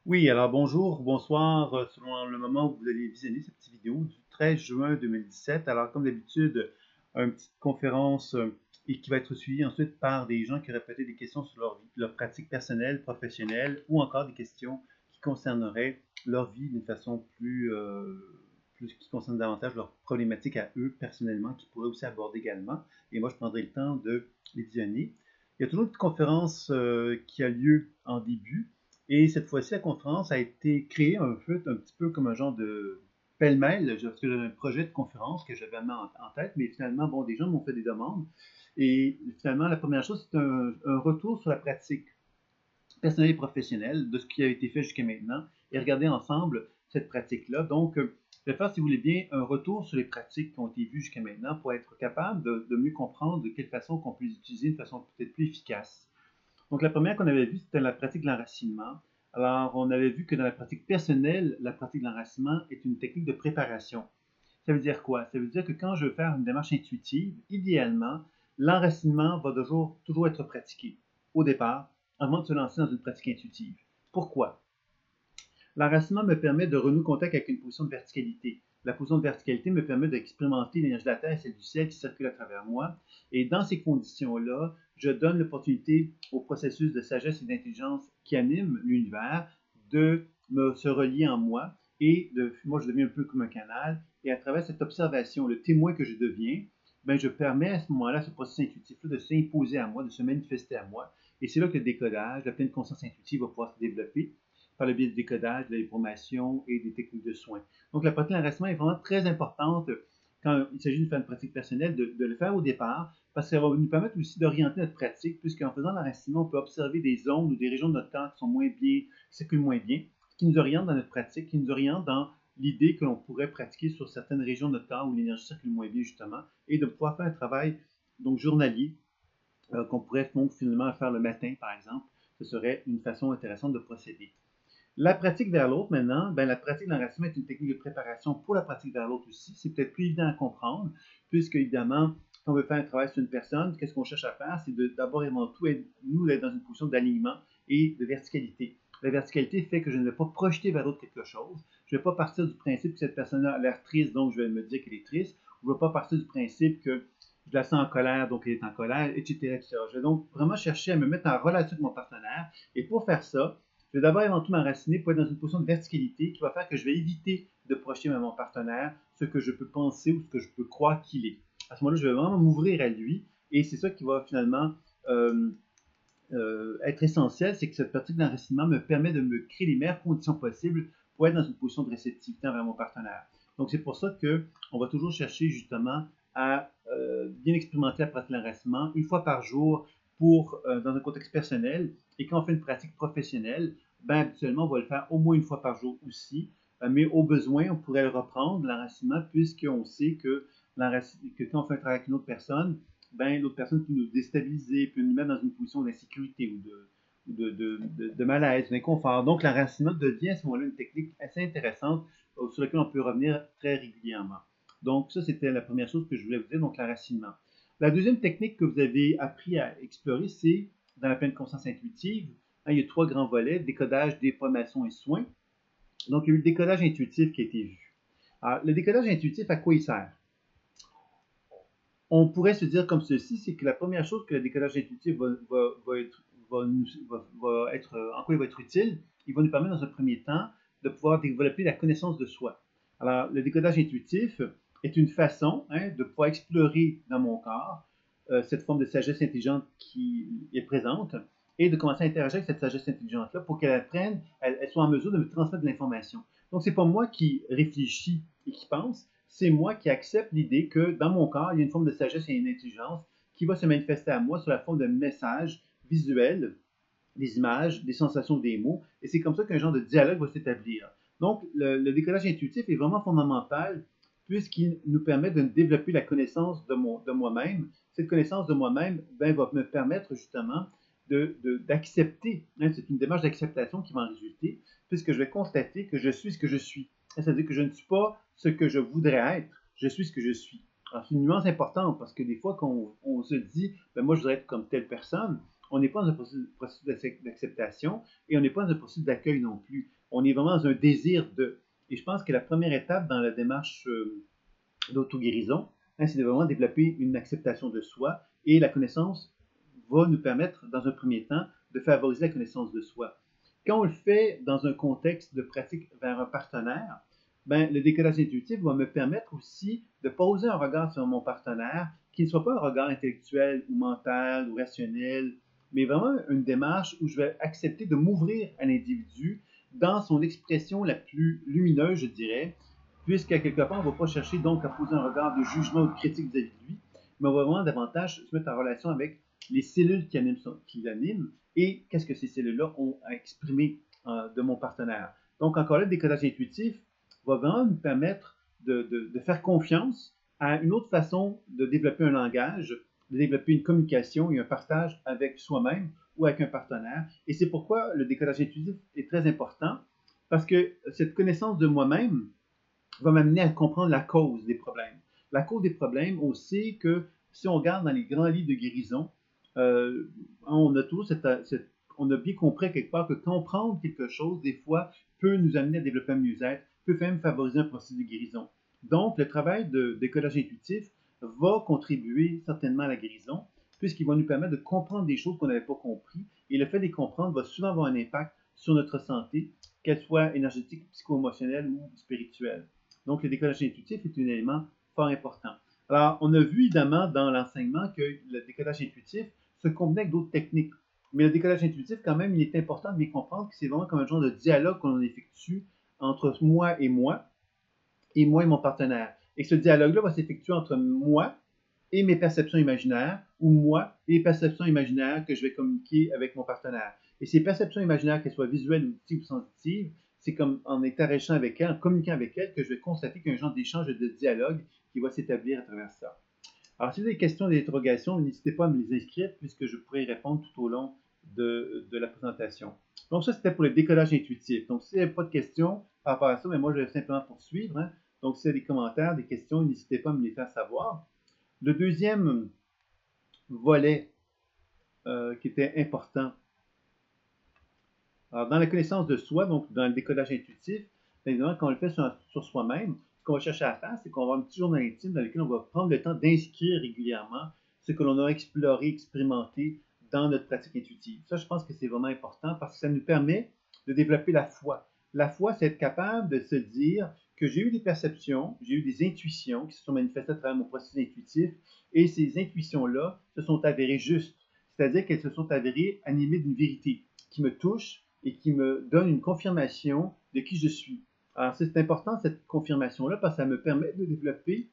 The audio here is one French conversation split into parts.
Oui, alors bonjour, bonsoir, selon le moment où vous allez visionner cette petite vidéo du 13 juin 2017. Alors, comme d'habitude, une petite conférence et qui va être suivie ensuite par des gens qui auraient peut-être des questions sur leur vie, leur pratique personnelle, professionnelle, ou encore des questions qui concerneraient leur vie d'une façon plus qui concerne davantage leurs problématiques à eux personnellement, qu'ils pourraient aussi aborder également. Et moi, je prendrai le temps de les visionner. Il y a toujours une petite conférence qui a lieu en début. Et cette fois-ci, la conférence a été créée un petit peu comme un genre de pêle-mêle, parce que j'avais un projet de conférence que j'avais en tête, mais finalement, bon, des gens m'ont fait des demandes. Et finalement, la première chose, c'est un retour sur la pratique personnelle et professionnelle de ce qui a été fait jusqu'à maintenant et regarder ensemble cette pratique-là. Donc, je vais faire, si vous voulez bien, un retour sur les pratiques qui ont été vues jusqu'à maintenant pour être capable de mieux comprendre de quelle façon qu'on peut les utiliser de façon peut-être plus efficace. Donc, la première qu'on avait vue, c'était la pratique de l'enracinement. Alors, on avait vu que dans la pratique personnelle, la pratique de l'enracinement est une technique de préparation. Ça veut dire quoi? Ça veut dire que quand je veux faire une démarche intuitive, idéalement, l'enracinement va toujours être pratiqué au départ, avant de se lancer dans une pratique intuitive. Pourquoi? L'enracinement me permet de renouer contact avec une position de verticalité. La position de verticalité me permet d'expérimenter l'énergie de la Terre et celle du ciel qui circule à travers moi. Et dans ces conditions-là, je donne l'opportunité au processus de sagesse et d'intelligence qui anime l'univers de se relier en moi. Et moi, je deviens un peu comme un canal. Et à travers cette observation, le témoin que je deviens, ben, je permets à ce moment-là, ce processus intuitif-là, de s'imposer à moi, de se manifester à moi. Et c'est là que le décodage, la pleine conscience intuitive va pouvoir se développer par le biais du décodage, de l'information et des techniques de soins. Donc, la pratique d'enracinement est vraiment très importante quand il s'agit de faire une pratique personnelle, de le faire au départ, parce que ça va nous permettre aussi d'orienter notre pratique, puisqu'en faisant l'enracinement, on peut observer des zones ou des régions de notre corps qui sont moins bien, qui circulent moins bien, qui nous orientent dans notre pratique, qui nous orientent dans l'idée que l'on pourrait pratiquer sur certaines régions de notre corps où l'énergie circule moins bien, justement, et de pouvoir faire un travail donc journalier qu'on pourrait donc finalement faire le matin, par exemple. Ce serait une façon intéressante de procéder. La pratique vers l'autre, maintenant, ben, la pratique de l'enracinement est une technique de préparation pour la pratique vers l'autre aussi. C'est peut-être plus évident à comprendre, puisque, évidemment, quand on veut faire un travail sur une personne, qu'est-ce qu'on cherche à faire? C'est d'abord et avant tout, nous, d'être dans une position d'alignement et de verticalité. La verticalité fait que je ne vais pas projeter vers l'autre quelque chose. Je ne vais pas partir du principe que cette personne-là a l'air triste, donc je vais me dire qu'elle est triste. Je ne vais pas partir du principe que je la sens en colère, donc elle est en colère, etc., etc. Je vais donc vraiment chercher à me mettre en relation avec mon partenaire. Et pour faire ça, je vais d'abord et avant tout m'enraciner pour être dans une position de verticalité qui va faire que je vais éviter de projeter à mon partenaire ce que je peux penser ou ce que je peux croire qu'il est. À ce moment-là, je vais vraiment m'ouvrir à lui et c'est ça qui va finalement être essentiel, c'est que cette pratique d'enracinement me permet de me créer les meilleures conditions possibles pour être dans une position de réceptivité envers mon partenaire. Donc, c'est pour ça qu'on va toujours chercher justement à bien expérimenter la pratique d'enracinement une fois par jour dans un contexte personnel. Et quand on fait une pratique professionnelle, ben, habituellement, on va le faire au moins une fois par jour aussi. Mais au besoin, on pourrait le reprendre, l'enracinement, puisqu'on sait que quand on fait un travail avec une autre personne, ben, l'autre personne peut nous déstabiliser, peut nous mettre dans une position d'insécurité ou de malaise, d'inconfort. Donc, l'enracinement devient à ce moment-là une technique assez intéressante sur laquelle on peut revenir très régulièrement. Donc, ça, c'était la première chose que je voulais vous dire, donc l'enracinement. La deuxième technique que vous avez appris à explorer, c'est dans la pleine conscience intuitive. Hein, il y a trois grands volets, décodage, déformation et soins. Donc, il y a eu le décodage intuitif qui a été vu. Alors, le décodage intuitif, à quoi il sert? On pourrait se dire comme ceci, c'est que la première chose que le décodage intuitif va être, en quoi il va être utile, il va nous permettre dans un premier temps de pouvoir développer la connaissance de soi. Alors, le décodage intuitif est une façon de pouvoir explorer dans mon corps cette forme de sagesse intelligente qui est présente et de commencer à interagir avec cette sagesse intelligente-là pour qu'elle apprenne, elle soit en mesure de me transmettre de l'information. Donc, c'est pas moi qui réfléchis et qui pense, c'est moi qui accepte l'idée que dans mon corps, il y a une forme de sagesse et une intelligence qui va se manifester à moi sous la forme de messages visuels, des images, des sensations, des mots. Et c'est comme ça qu'un genre de dialogue va s'établir. Donc, le décollage intuitif est vraiment fondamental puisqu'il nous permet de développer la connaissance de moi-même. Cette connaissance de moi-même va me permettre justement d'accepter. Hein, c'est une démarche d'acceptation qui va en résulter, puisque je vais constater que je suis ce que je suis. C'est-à-dire que je ne suis pas ce que je voudrais être, je suis ce que je suis. Alors, c'est une nuance importante parce que des fois, quand on se dit, ben moi, je voudrais être comme telle personne, On n'est pas dans un processus d'acceptation et on n'est pas dans un processus d'accueil non plus. On est vraiment dans un désir de. Et je pense que la première étape dans la démarche d'auto-guérison, c'est de vraiment développer une acceptation de soi et la connaissance va nous permettre, dans un premier temps, de favoriser la connaissance de soi. Quand on le fait dans un contexte de pratique vers un partenaire, ben, le décodage intuitif va me permettre aussi de poser un regard sur mon partenaire qui ne soit pas un regard intellectuel ou mental ou rationnel, mais vraiment une démarche où je vais accepter de m'ouvrir à l'individu dans son expression la plus lumineuse, je dirais, puisqu'à quelque part, on ne va pas chercher donc à poser un regard de jugement ou de critique vis-à-vis de lui, mais on va vraiment davantage se mettre en relation avec les cellules qui l'animent et qu'est-ce que ces cellules-là ont à exprimer de mon partenaire. Donc, encore là, le décodage intuitif va vraiment nous permettre de faire confiance à une autre façon de développer un langage, de développer une communication et un partage avec soi-même ou avec un partenaire. Et c'est pourquoi le décodage intuitif est très important, parce que cette connaissance de moi-même va m'amener à comprendre la cause des problèmes. La cause des problèmes, on sait que si on regarde dans les grands livres de guérison, on a toujours on a bien compris quelque part que comprendre quelque chose, des fois, peut nous amener à développer un mieux-être, peut même favoriser un processus de guérison. Donc, le travail de décollage intuitif va contribuer certainement à la guérison, puisqu'il va nous permettre de comprendre des choses qu'on n'avait pas compris, et le fait de les comprendre va souvent avoir un impact sur notre santé, qu'elle soit énergétique, psycho-émotionnelle ou spirituelle. Donc, le décollage intuitif est un élément fort important. Alors, on a vu évidemment dans l'enseignement que le décollage intuitif se combinait avec d'autres techniques. Mais le décollage intuitif, quand même, il est important de bien comprendre que c'est vraiment comme un genre de dialogue qu'on effectue entre moi et mon partenaire. Et ce dialogue-là va s'effectuer entre moi et mes perceptions imaginaires, ou moi et les perceptions imaginaires que je vais communiquer avec mon partenaire. Et ces perceptions imaginaires, qu'elles soient visuelles, auditives ou sensitives, c'est comme en interagissant avec elles, en communiquant avec elles, que je vais constater qu'il y a un genre d'échange, de dialogue qui va s'établir à travers ça. Alors, si vous avez des questions, des interrogations, n'hésitez pas à me les inscrire puisque je pourrai y répondre tout au long de la présentation. Donc, ça, c'était pour le décollage intuitif. Donc, si vous n'avez pas de questions par rapport à ça, mais moi, je vais simplement poursuivre. Hein. Donc, si vous avez des commentaires, des questions, n'hésitez pas à me les faire savoir. Le deuxième volet qui était important, alors, dans la connaissance de soi, donc dans le décodage intuitif, évidemment, quand on le fait sur soi-même, ce qu'on va chercher à faire, c'est qu'on va avoir un petit journal intime dans lequel on va prendre le temps d'inscrire régulièrement ce que l'on a exploré, expérimenté dans notre pratique intuitive. Ça, je pense que c'est vraiment important parce que ça nous permet de développer la foi. La foi, c'est être capable de se dire que j'ai eu des perceptions, j'ai eu des intuitions qui se sont manifestées à travers mon processus intuitif et ces intuitions-là se sont avérées justes, c'est-à-dire qu'elles se sont avérées animées d'une vérité qui me touche et qui me donne une confirmation de qui je suis. Alors, c'est important cette confirmation-là parce que ça me permet de développer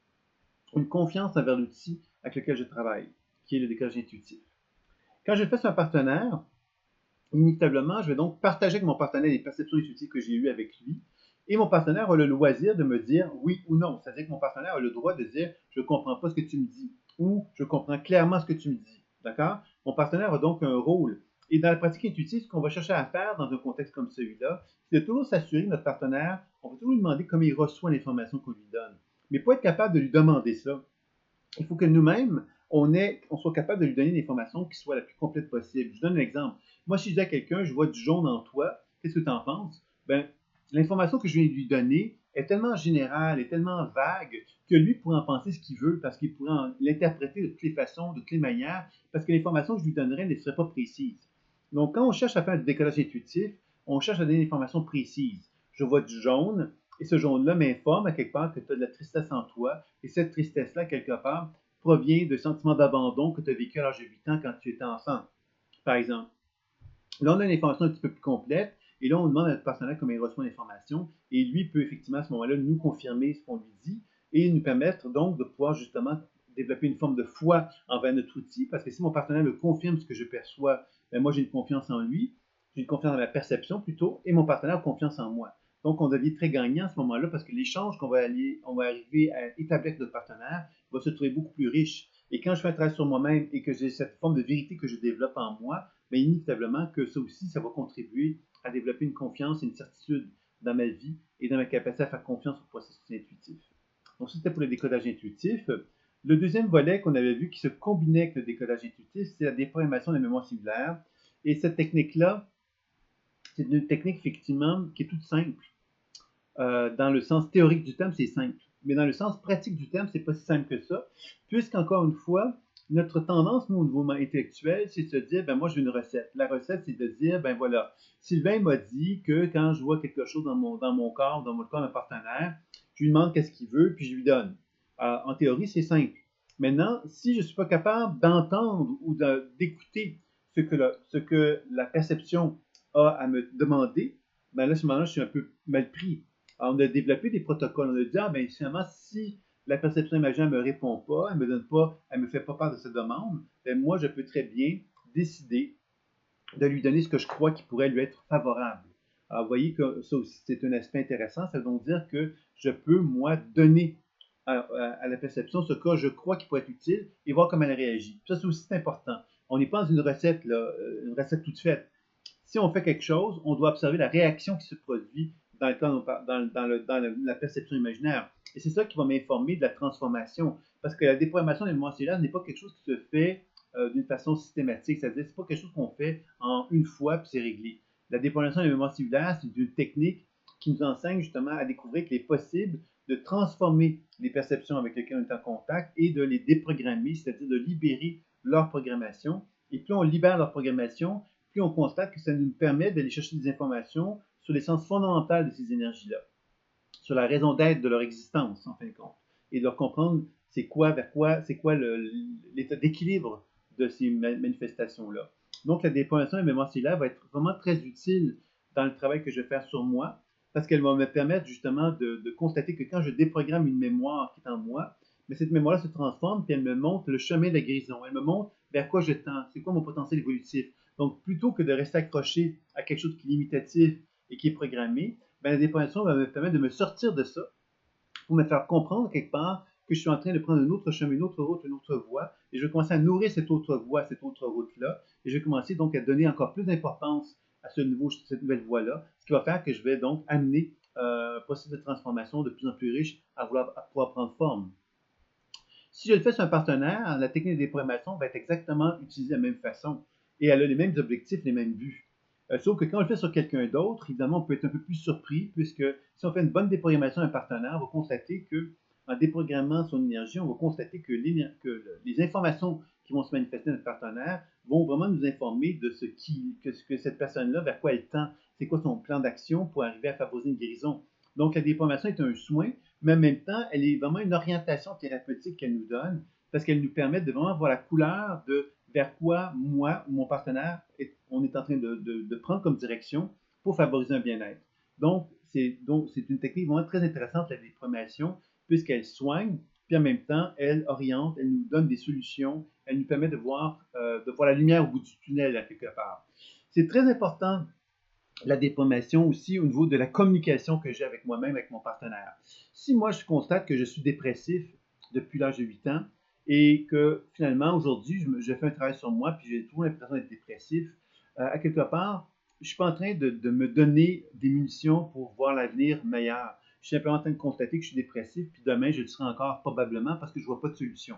une confiance envers l'outil avec lequel je travaille, qui est le décodage intuitif. Quand je fais sur un partenaire, inévitablement, je vais donc partager avec mon partenaire les perceptions intuitives que j'ai eues avec lui. Et mon partenaire a le loisir de me dire oui ou non. C'est-à-dire que mon partenaire a le droit de dire je ne comprends pas ce que tu me dis ou je comprends clairement ce que tu me dis. D'accord? Mon partenaire a donc un rôle. Et dans la pratique intuitive, ce qu'on va chercher à faire dans un contexte comme celui-là, c'est de toujours s'assurer que notre partenaire, on va toujours lui demander comment il reçoit l'information qu'on lui donne. Mais pas être capable de lui demander ça. Il faut que nous-mêmes, on soit capable de lui donner une information qui soit la plus complète possible. Je donne un exemple. Moi, si je dis à quelqu'un, je vois du jaune en toi, qu'est-ce que tu en penses? Ben, l'information que je viens de lui donner est tellement générale, est tellement vague, que lui pourrait en penser ce qu'il veut, parce qu'il pourrait l'interpréter de toutes les façons, de toutes les manières, parce que l'information que je lui donnerais ne serait pas précise. Donc, quand on cherche à faire du décollage intuitif, on cherche à donner une information précise. Je vois du jaune, et ce jaune-là m'informe à quelque part que tu as de la tristesse en toi, et cette tristesse-là, quelque part, provient de sentiments d'abandon que tu as vécu à l'âge de 8 ans quand tu étais enfant, par exemple. Là, on a une information un petit peu plus complète, et là, on demande à notre partenaire comment il reçoit l'information, et lui peut effectivement à ce moment-là nous confirmer ce qu'on lui dit, et nous permettre donc de pouvoir justement développer une forme de foi envers notre outil, parce que si mon partenaire me confirme ce que je perçois, ben moi j'ai une confiance en lui, j'ai une confiance dans ma perception plutôt, et mon partenaire a confiance en moi. Donc, on devient très gagnant à ce moment-là parce que l'échange on va arriver à établir avec notre partenaire va se trouver beaucoup plus riche. Et quand je fais un travail sur moi-même et que j'ai cette forme de vérité que je développe en moi, bien inévitablement que ça aussi, ça va contribuer à développer une confiance et une certitude dans ma vie et dans ma capacité à faire confiance au processus intuitif. Donc, ça, c'était pour le décodage intuitif. Le deuxième volet qu'on avait vu qui se combinait avec le décodage intuitif, c'est la déprogrammation de la mémoire cellulaire. Et cette technique-là, c'est une technique effectivement qui est toute simple. Dans le sens théorique du terme, c'est simple. Mais dans le sens pratique du terme, c'est pas si simple que ça, puisqu'encore une fois, notre tendance, nous, au niveau intellectuel, c'est de se dire, ben moi, j'ai une recette. La recette, c'est de dire, ben voilà, Sylvain m'a dit que quand je vois quelque chose dans mon corps, dans le corps d'un partenaire, je lui demande qu'est-ce qu'il veut, puis je lui donne. En théorie, c'est simple. Maintenant, si je ne suis pas capable d'entendre ou d'écouter ce que la perception a à me demander, ben là, à ce moment-là, je suis un peu mal pris. Alors, on a développé des protocoles. On a dit, ah, ben finalement, si la perception imaginaire ne me répond pas, elle me donne pas, elle me fait pas part de cette demande, ben moi, je peux très bien décider de lui donner ce que je crois qui pourrait lui être favorable. Alors, vous voyez que ça aussi, c'est un aspect intéressant. Ça veut donc dire que je peux, moi, donner à la perception ce que je crois qui pourrait être utile et voir comment elle réagit. Ça, c'est aussi important. On n'est pas dans une recette, là, une recette toute faite. Si on fait quelque chose, on doit observer la réaction qui se produit dans, la perception imaginaire. Et c'est ça qui va m'informer de la transformation. Parce que la déprogrammation des mémoires cellulaires n'est pas quelque chose qui se fait d'une façon systématique. C'est-à-dire que ce n'est pas quelque chose qu'on fait en une fois puis c'est réglé. La déprogrammation des mémoires cellulaires, c'est une technique qui nous enseigne justement à découvrir qu'il est possible de transformer les perceptions avec lesquelles on est en contact et de les déprogrammer, c'est-à-dire de libérer leur programmation. Et plus on libère leur programmation, plus on constate que ça nous permet d'aller chercher des informations sur l'essence fondamentale de ces énergies-là, sur la raison d'être de leur existence, en fin de compte, et de leur comprendre c'est quoi, vers quoi, c'est quoi l'état d'équilibre de ces manifestations-là. Donc, la déprogrammation de la mémoire cellulaire va être vraiment très utile dans le travail que je vais faire sur moi, parce qu'elle va me permettre justement de constater que quand je déprogramme une mémoire qui est en moi, mais cette mémoire-là se transforme, puis elle me montre le chemin de la guérison. Elle me montre vers quoi je tends, c'est quoi mon potentiel évolutif. Donc, plutôt que de rester accroché à quelque chose qui est limitatif et qui est programmé, ben, la déprogrammation va me permettre de me sortir de ça pour me faire comprendre quelque part que je suis en train de prendre un autre chemin, une autre route, une autre voie, et je vais commencer à nourrir cette autre voie, cette autre route-là, et je vais commencer donc à donner encore plus d'importance à cette nouvelle voie-là, ce qui va faire que je vais donc amener un processus de transformation de plus en plus riche à pouvoir prendre forme. Si je le fais sur un partenaire, la technique de déprogrammation va être exactement utilisée de la même façon et elle a les mêmes objectifs, les mêmes buts. Sauf que quand on le fait sur quelqu'un d'autre, évidemment, on peut être un peu plus surpris puisque si on fait une bonne déprogrammation à un partenaire, on va constater que en déprogrammant son énergie, on va constater que les informations qui vont se manifester dans notre partenaire vont vraiment nous informer de que cette personne-là, vers quoi elle tend, c'est quoi son plan d'action pour arriver à favoriser une guérison. Donc, la déprogrammation est un soin, mais en même temps, elle est vraiment une orientation thérapeutique qu'elle nous donne parce qu'elle nous permet de vraiment voir la couleur de vers quoi moi ou mon partenaire on est en train de prendre comme direction pour favoriser un bien-être. Donc, c'est une technique vraiment très intéressante, la déprogrammation, puisqu'elle soigne, puis en même temps, elle oriente, elle nous donne des solutions, elle nous permet de voir la lumière au bout du tunnel, à quelque part. C'est très important la déprogrammation aussi au niveau de la communication que j'ai avec moi-même, avec mon partenaire. Si moi, je constate que je suis dépressif depuis l'âge de 8 ans et que finalement, aujourd'hui, je fais un travail sur moi puis j'ai toujours l'impression d'être dépressif, à quelque part, je ne suis pas en train de me donner des munitions pour voir l'avenir meilleur. Je suis simplement en train de constater que je suis dépressif puis demain, je le serai encore probablement parce que je ne vois pas de solution.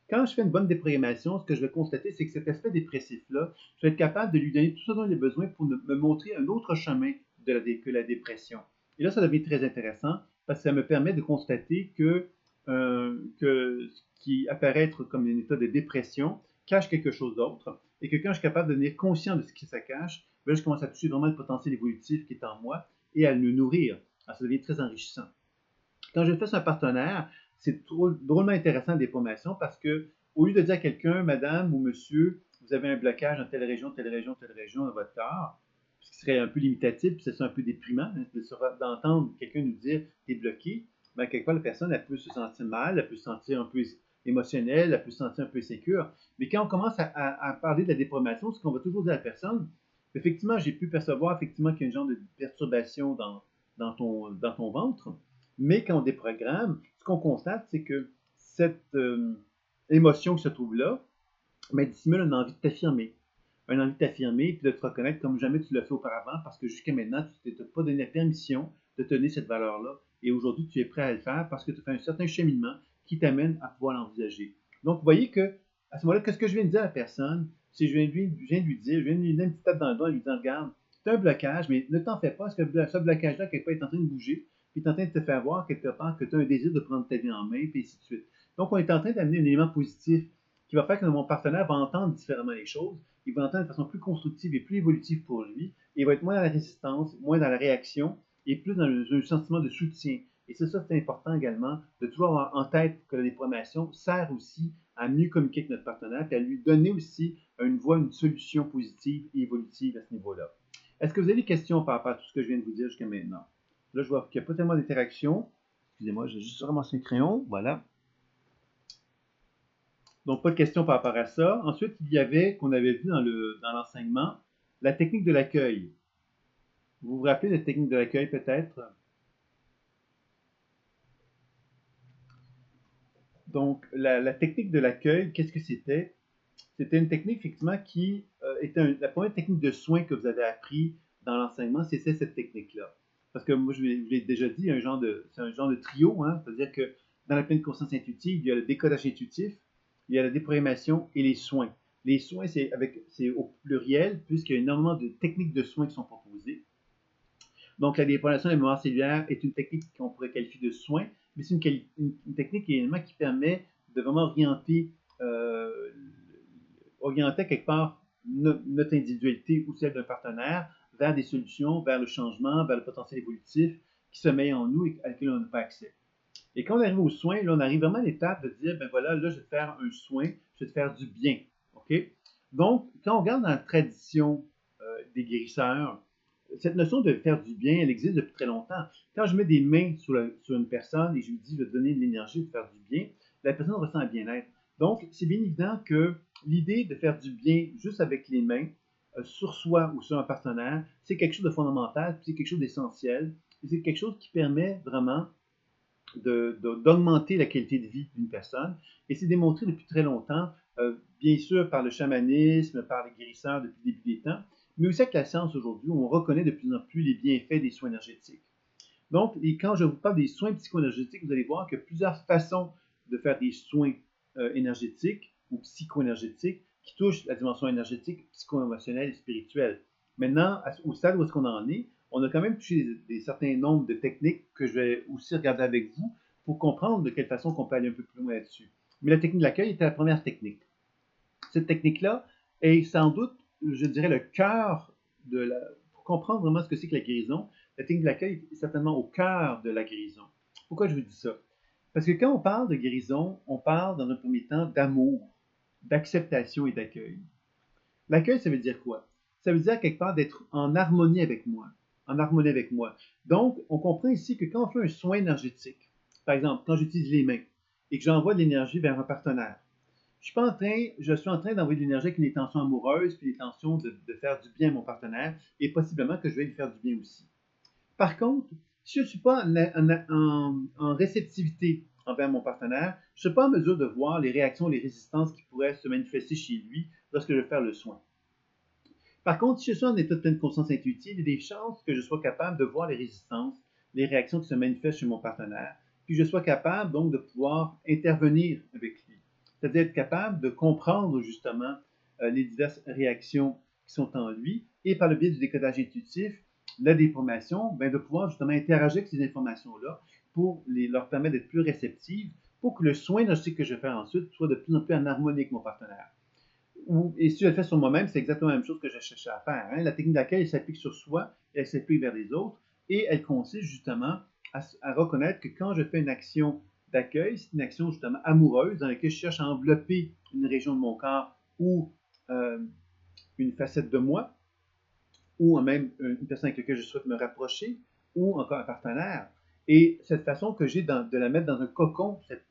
Quand je fais une bonne déprogrammation, ce que je vais constater, c'est que cet aspect dépressif-là, je vais être capable de lui donner tout ce dont il a besoin pour me montrer un autre chemin que la dépression. Et là, ça devient très intéressant parce que ça me permet de constater que ce qui apparaît être comme un état de dépression cache quelque chose d'autre et que quand je suis capable de devenir conscient de ce qui ça cache, ben là, je commence à toucher vraiment le potentiel évolutif qui est en moi et à le nourrir. Alors, ça devient très enrichissant. Quand je le fais sur un partenaire, c'est drôlement intéressant des formations parce que, au lieu de dire à quelqu'un, madame ou monsieur, vous avez un blocage dans telle région, telle région, telle région dans votre corps, ce qui serait un peu limitatif, puis c'est un peu déprimant d'entendre quelqu'un nous dire t'es bloqué, ben, quelque part, la personne, elle peut se sentir mal, elle peut se sentir un peu émotionnelle, elle peut se sentir un peu sécure. Mais quand on commence à parler de la déprogrammation, ce qu'on va toujours dire à la personne, effectivement, j'ai pu percevoir effectivement qu'il y a une genre de perturbation dans ton ventre. Mais quand on déprogramme, ce qu'on constate, c'est que cette émotion qui se trouve là, ben, dissimule une envie de t'affirmer. Une envie de t'affirmer puis de te reconnaître comme jamais tu l'as fait auparavant parce que jusqu'à maintenant, tu ne t'es pas donné la permission de te donner cette valeur-là. Et aujourd'hui, tu es prêt à le faire parce que tu fais un certain cheminement qui t'amène à pouvoir l'envisager. Donc, vous voyez que à ce moment-là, qu'est-ce que je viens de dire à la personne? C'est je viens de lui dire, je viens de lui donner une petite tape dans le dos en lui disant, regarde, tu as un blocage, mais ne t'en fais pas, parce que ce blocage-là, quelque part, est en train de bouger, puis il est en train de te faire voir quelque part que tu as un désir de prendre ta vie en main, puis ainsi de suite. Donc, on est en train d'amener un élément positif qui va faire que mon partenaire va entendre différemment les choses, il va entendre de façon plus constructive et plus évolutive pour lui, et il va être moins dans la résistance, moins dans la réaction, et plus dans un sentiment de soutien. Et c'est ça, c'est important également, de toujours avoir en tête que la déprogrammation sert aussi à mieux communiquer avec notre partenaire, et à lui donner aussi une voie, une solution positive et évolutive à ce niveau-là. Est-ce que vous avez des questions par rapport à tout ce que je viens de vous dire jusqu'à maintenant? Là, je vois qu'il n'y a pas tellement d'interaction. Excusez-moi, j'ai juste ramassé un crayon. Voilà. Donc, pas de questions par rapport à ça. Ensuite, il y avait, qu'on avait vu dans l'enseignement, la technique de l'accueil. Vous vous rappelez de la technique de l'accueil peut-être? Donc, la technique de l'accueil, qu'est-ce que c'était? C'était une technique, effectivement, qui était la première technique de soins que vous avez appris dans l'enseignement, c'était cette technique-là. Parce que moi, je vous l'ai déjà dit, c'est un genre de trio, hein? C'est-à-dire que dans la pleine conscience intuitive, il y a le décodage intuitif, il y a la déprogrammation et les soins. Les soins, c'est au pluriel, puisqu'il y a énormément de techniques de soins qui sont proposées. Donc, la déprogrammation de la mémoire cellulaire est une technique qu'on pourrait qualifier de soin, mais c'est une technique également qui permet de vraiment euh, orienter quelque part notre individualité ou celle d'un partenaire vers des solutions, vers le changement, vers le potentiel évolutif qui sommeille en nous et à laquelle on n'a pas accès. Et quand on arrive aux soins, là, on arrive vraiment à l'étape de dire, ben voilà, là, je vais te faire un soin, je vais te faire du bien. OK? Donc, quand on regarde dans la tradition des guérisseurs, cette notion de faire du bien, elle existe depuis très longtemps. Quand je mets des mains sur une personne et je lui dis, je vais te donner de l'énergie, de faire du bien, la personne ressent un bien-être. Donc, c'est bien évident que l'idée de faire du bien juste avec les mains, sur soi ou sur un partenaire, c'est quelque chose de fondamental, c'est quelque chose d'essentiel, et c'est quelque chose qui permet vraiment d'augmenter la qualité de vie d'une personne. Et c'est démontré depuis très longtemps, bien sûr par le chamanisme, par les guérisseurs depuis le début des temps, mais aussi avec la science aujourd'hui, où on reconnaît de plus en plus les bienfaits des soins énergétiques. Donc, quand je vous parle des soins psycho-énergétiques, vous allez voir qu'il y a plusieurs façons de faire des soins énergétiques ou psycho-énergétiques qui touchent la dimension énergétique, psycho-émotionnelle et spirituelle. Maintenant, au stade où est-ce qu'on en est, on a quand même touché des certains nombres de techniques que je vais aussi regarder avec vous pour comprendre de quelle façon on peut aller un peu plus loin là-dessus. Mais la technique de l'accueil était la première technique. Cette technique-là est sans doute, je dirais, le cœur pour comprendre vraiment ce que c'est que la guérison, la technique de l'accueil est certainement au cœur de la guérison. Pourquoi je vous dis ça? Parce que quand on parle de guérison, on parle dans un premier temps d'amour, d'acceptation et d'accueil. L'accueil, ça veut dire quoi? Ça veut dire quelque part d'être en harmonie avec moi. En harmonie avec moi. Donc, on comprend ici que quand on fait un soin énergétique, par exemple, quand j'utilise les mains et que j'envoie de l'énergie vers un partenaire, je suis en train d'envoyer de l'énergie avec une intention amoureuse, puis l'intention de faire du bien à mon partenaire, et possiblement que je vais lui faire du bien aussi. Par contre, si je ne suis pas en réceptivité envers mon partenaire, je ne suis pas en mesure de voir les réactions, les résistances qui pourraient se manifester chez lui lorsque je vais faire le soin. Par contre, si je suis en état de pleine conscience intuitive, il y a des chances que je sois capable de voir les résistances, les réactions qui se manifestent chez mon partenaire, puis je sois capable donc de pouvoir intervenir avec lui. C'est-à-dire être capable de comprendre justement les diverses réactions qui sont en lui et par le biais du décodage intuitif, la déformation, ben, de pouvoir justement interagir avec ces informations-là pour leur permettre d'être plus réceptives pour que le soin énergétique que je fais ensuite soit de plus en plus en harmonie avec mon partenaire. Et si je le fais sur moi-même, c'est exactement la même chose que j'ai cherché à faire. Hein. La technique d'accueil, elle s'applique sur soi, elle s'applique vers les autres, et elle consiste justement à reconnaître que quand je fais une action d'accueil, c'est une action justement amoureuse dans laquelle je cherche à envelopper une région de mon corps ou euh, une facette de moi, ou même une personne avec laquelle je souhaite me rapprocher, ou encore un partenaire. Et cette façon que j'ai de la mettre dans un cocon, cette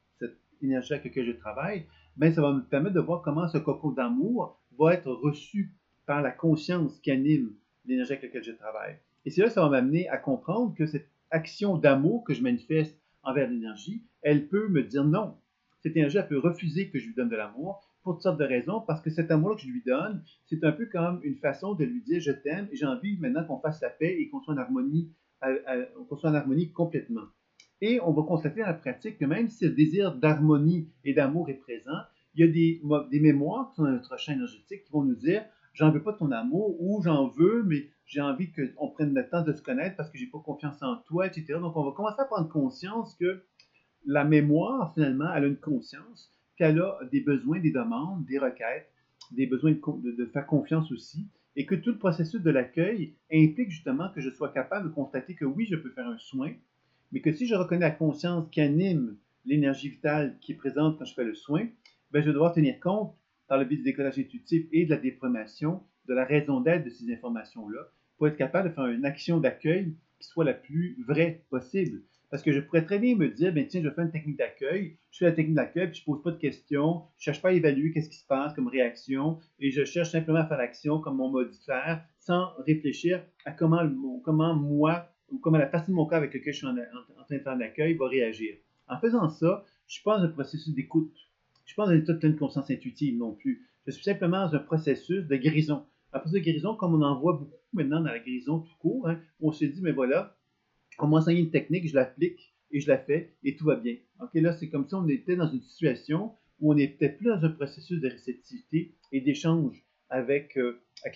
énergie avec laquelle je travaille, ben, ça va me permettre de voir comment ce cocon d'amour va être reçu par la conscience qui anime l'énergie avec laquelle je travaille. Et c'est là que ça va m'amener à comprendre que cette action d'amour que je manifeste envers l'énergie, elle peut me dire non. Cette énergie, elle peut refuser que je lui donne de l'amour pour toutes sortes de raisons, parce que cet amour-là que je lui donne, c'est un peu comme une façon de lui dire je t'aime et j'ai envie maintenant qu'on fasse la paix et qu'on soit en harmonie, qu'on soit en harmonie complètement. Et on va constater dans la pratique que même si le désir d'harmonie et d'amour est présent, il y a des mémoires qui sont dans notre champ énergétique qui vont nous dire j'en veux pas de ton amour ou j'en veux, mais j'ai envie qu'on prenne le temps de se connaître parce que j'ai pas confiance en toi, etc. Donc on va commencer à prendre conscience que la mémoire, finalement, elle a une conscience, qu'elle a des besoins, des demandes, des requêtes, des besoins de faire confiance aussi, et que tout le processus de l'accueil implique justement que je sois capable de constater que oui, je peux faire un soin, mais que si je reconnais la conscience qui anime l'énergie vitale qui est présente quand je fais le soin, ben, je vais devoir tenir compte, par le biais du décodage intuitif et de la déprogrammation, de la raison d'être de ces informations-là, pour être capable de faire une action d'accueil qui soit la plus vraie possible. Parce que je pourrais très bien me dire, ben tiens, je fais une technique d'accueil, je fais la technique d'accueil, puis je pose pas de questions, je cherche pas à évaluer qu'est-ce qui se passe comme réaction, et je cherche simplement à faire l'action comme on m'a dit de faire, sans réfléchir à comment moi, ou comment la partie de mon corps avec laquelle je suis en train de faire l'accueil va réagir. En faisant ça, je suis pas dans un processus d'écoute. Je suis pas dans un état de pleine conscience intuitive non plus. Je suis simplement dans un processus de guérison. Un processus de guérison, comme on en voit beaucoup maintenant dans la guérison tout court, hein, où on se dit, mais voilà, on m'a enseigné une technique, je l'applique et je la fais et tout va bien. Ok, là, c'est comme si on était dans une situation où on n'était plus dans un processus de réceptivité et d'échange avec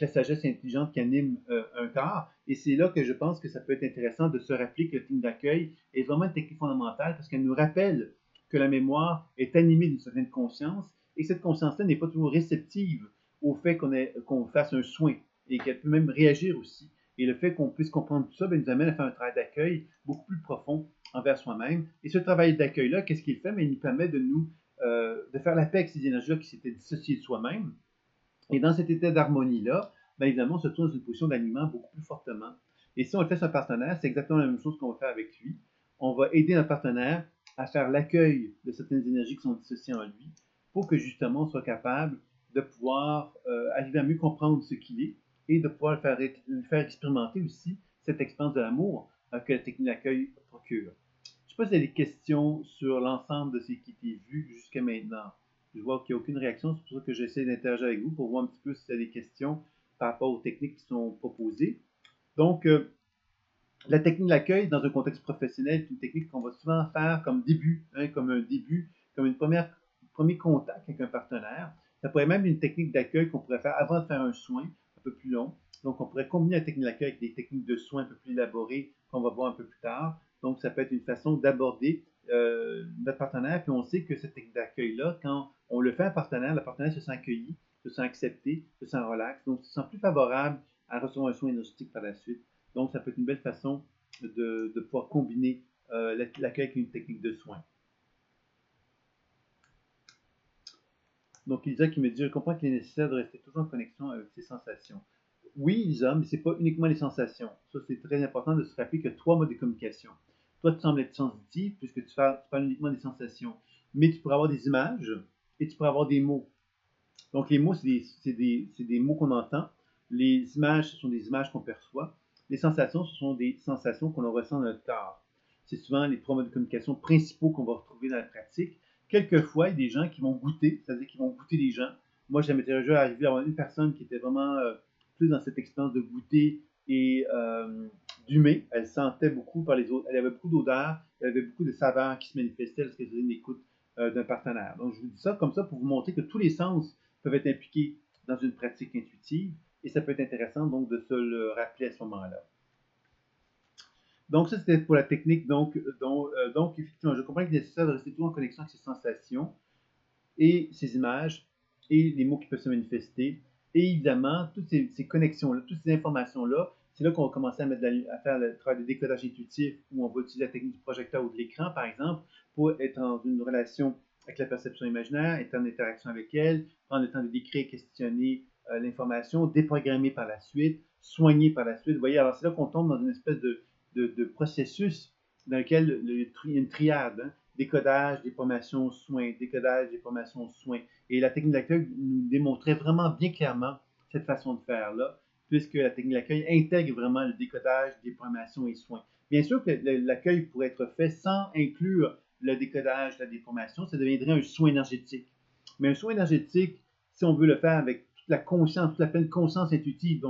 la sagesse intelligente qui anime un corps. Et c'est là que je pense que ça peut être intéressant de se rappeler que le technique d'accueil est vraiment une technique fondamentale parce qu'elle nous rappelle que la mémoire est animée d'une certaine conscience et que cette conscience-là n'est pas toujours réceptive au fait qu'on fasse un soin et qu'elle peut même réagir aussi. Et le fait qu'on puisse comprendre tout ça ben, nous amène à faire un travail d'accueil beaucoup plus profond envers soi-même. Et ce travail d'accueil-là, qu'est-ce qu'il fait? Mais il nous permet de faire la paix avec ces énergies-là qui s'étaient dissociées de soi-même. Et dans cet état d'harmonie-là, bien évidemment, on se trouve dans une position d'alignement beaucoup plus fortement. Et si on le fait sur un partenaire, c'est exactement la même chose qu'on va faire avec lui. On va aider notre partenaire à faire l'accueil de certaines énergies qui sont dissociées en lui pour que justement on soit capable de pouvoir arriver à mieux comprendre ce qu'il est et de pouvoir le faire expérimenter aussi cette expérience de l'amour que la technique d'accueil procure. Je ne sais pas si vous avez des questions sur l'ensemble de ce qui a été vu jusqu'à maintenant. Je vois qu'il n'y a aucune réaction, c'est pour ça que j'essaie d'interagir avec vous pour voir un petit peu si vous avez des questions par rapport aux techniques qui sont proposées. Donc, la technique d'accueil dans un contexte professionnel est une technique qu'on va souvent faire comme début, hein, comme un début, comme un premier contact avec un partenaire. Ça pourrait même être une technique d'accueil qu'on pourrait faire avant de faire un soin un peu plus long. Donc, on pourrait combiner la technique d'accueil avec des techniques de soins un peu plus élaborées qu'on va voir un peu plus tard. Donc, ça peut être une façon d'aborder notre partenaire. Puis on sait que cette technique d'accueil-là, quand on le fait à un partenaire, le partenaire se sent accueilli, se sent accepté, se sent relax, donc se sent plus favorable à recevoir un soin énergétique par la suite. Donc, ça peut être une belle façon de pouvoir combiner l'accueil avec une technique de soin. Donc, Elisa qui me dit, je comprends qu'il est nécessaire de rester toujours en connexion avec ses sensations. Oui, Elisa, mais ce n'est pas uniquement les sensations. Ça, c'est très important de se rappeler qu'il y a 3 modes de communication. Toi, tu sembles être sensitif puisque tu parles uniquement des sensations. Mais tu pourrais avoir des images et tu pourrais avoir des mots. Donc, les mots, c'est des mots qu'on entend. Les images, ce sont des images qu'on perçoit. Les sensations, ce sont des sensations qu'on ressent dans notre corps. C'est souvent les 3 modes de communication principaux qu'on va retrouver dans la pratique. Quelquefois, il y a des gens qui vont goûter, c'est-à-dire qu'ils vont goûter des gens. Moi, ça m'était déjà arrivé à avoir une personne qui était vraiment plus dans cette expérience de goûter et d'humer. Elle sentait beaucoup par les autres. Elle avait beaucoup d'odeurs, elle avait beaucoup de saveurs qui se manifestaient lorsqu'elle faisait une écoute d'un partenaire. Donc, je vous dis ça comme ça pour vous montrer que tous les sens peuvent être impliqués dans une pratique intuitive et ça peut être intéressant donc de se le rappeler à ce moment-là. Donc, ça, c'était pour la technique. Donc, effectivement, je comprends qu'il est nécessaire de rester toujours en connexion avec ses sensations et ses images et les mots qui peuvent se manifester. Et évidemment, toutes ces connexions-là, toutes ces informations-là, c'est là qu'on va commencer à faire le travail de décodage intuitif où on va utiliser la technique du projecteur ou de l'écran, par exemple, pour être en une relation avec la perception imaginaire, être en interaction avec elle, prendre le temps de décrire, questionner l'information, déprogrammer par la suite, soigner par la suite. Vous voyez, alors c'est là qu'on tombe dans une espèce de processus dans lequel il y a une triade, hein, décodage, déformation, soins, décodage, déformation, soins. Et la technique d'accueil nous démontrait vraiment bien clairement cette façon de faire-là, puisque la technique d'accueil intègre vraiment le décodage, déformation et soins. Bien sûr que l'accueil pourrait être fait sans inclure le décodage, la déformation, ça deviendrait un soin énergétique. Mais un soin énergétique, si on veut le faire avec toute la conscience, toute la pleine conscience intuitive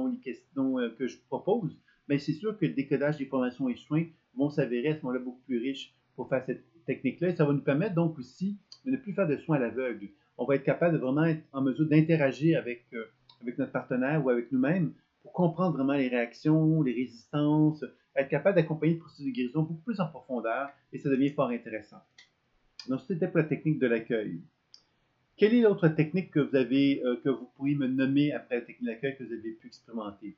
que je propose, bien c'est sûr que le décodage, déformation et soins vont s'avérer à ce moment-là beaucoup plus riches pour faire cette technique-là. Et ça va nous permettre donc aussi de ne plus faire de soins à l'aveugle. On va être capable de vraiment être en mesure d'interagir avec notre partenaire ou avec nous-mêmes pour comprendre vraiment les réactions, les résistances, être capable d'accompagner le processus de guérison beaucoup plus en profondeur et ça devient fort intéressant. Donc, c'était pour la technique de l'accueil. Quelle est l'autre technique que vous avez, que vous pourriez me nommer après la technique de l'accueil que vous avez pu expérimenter?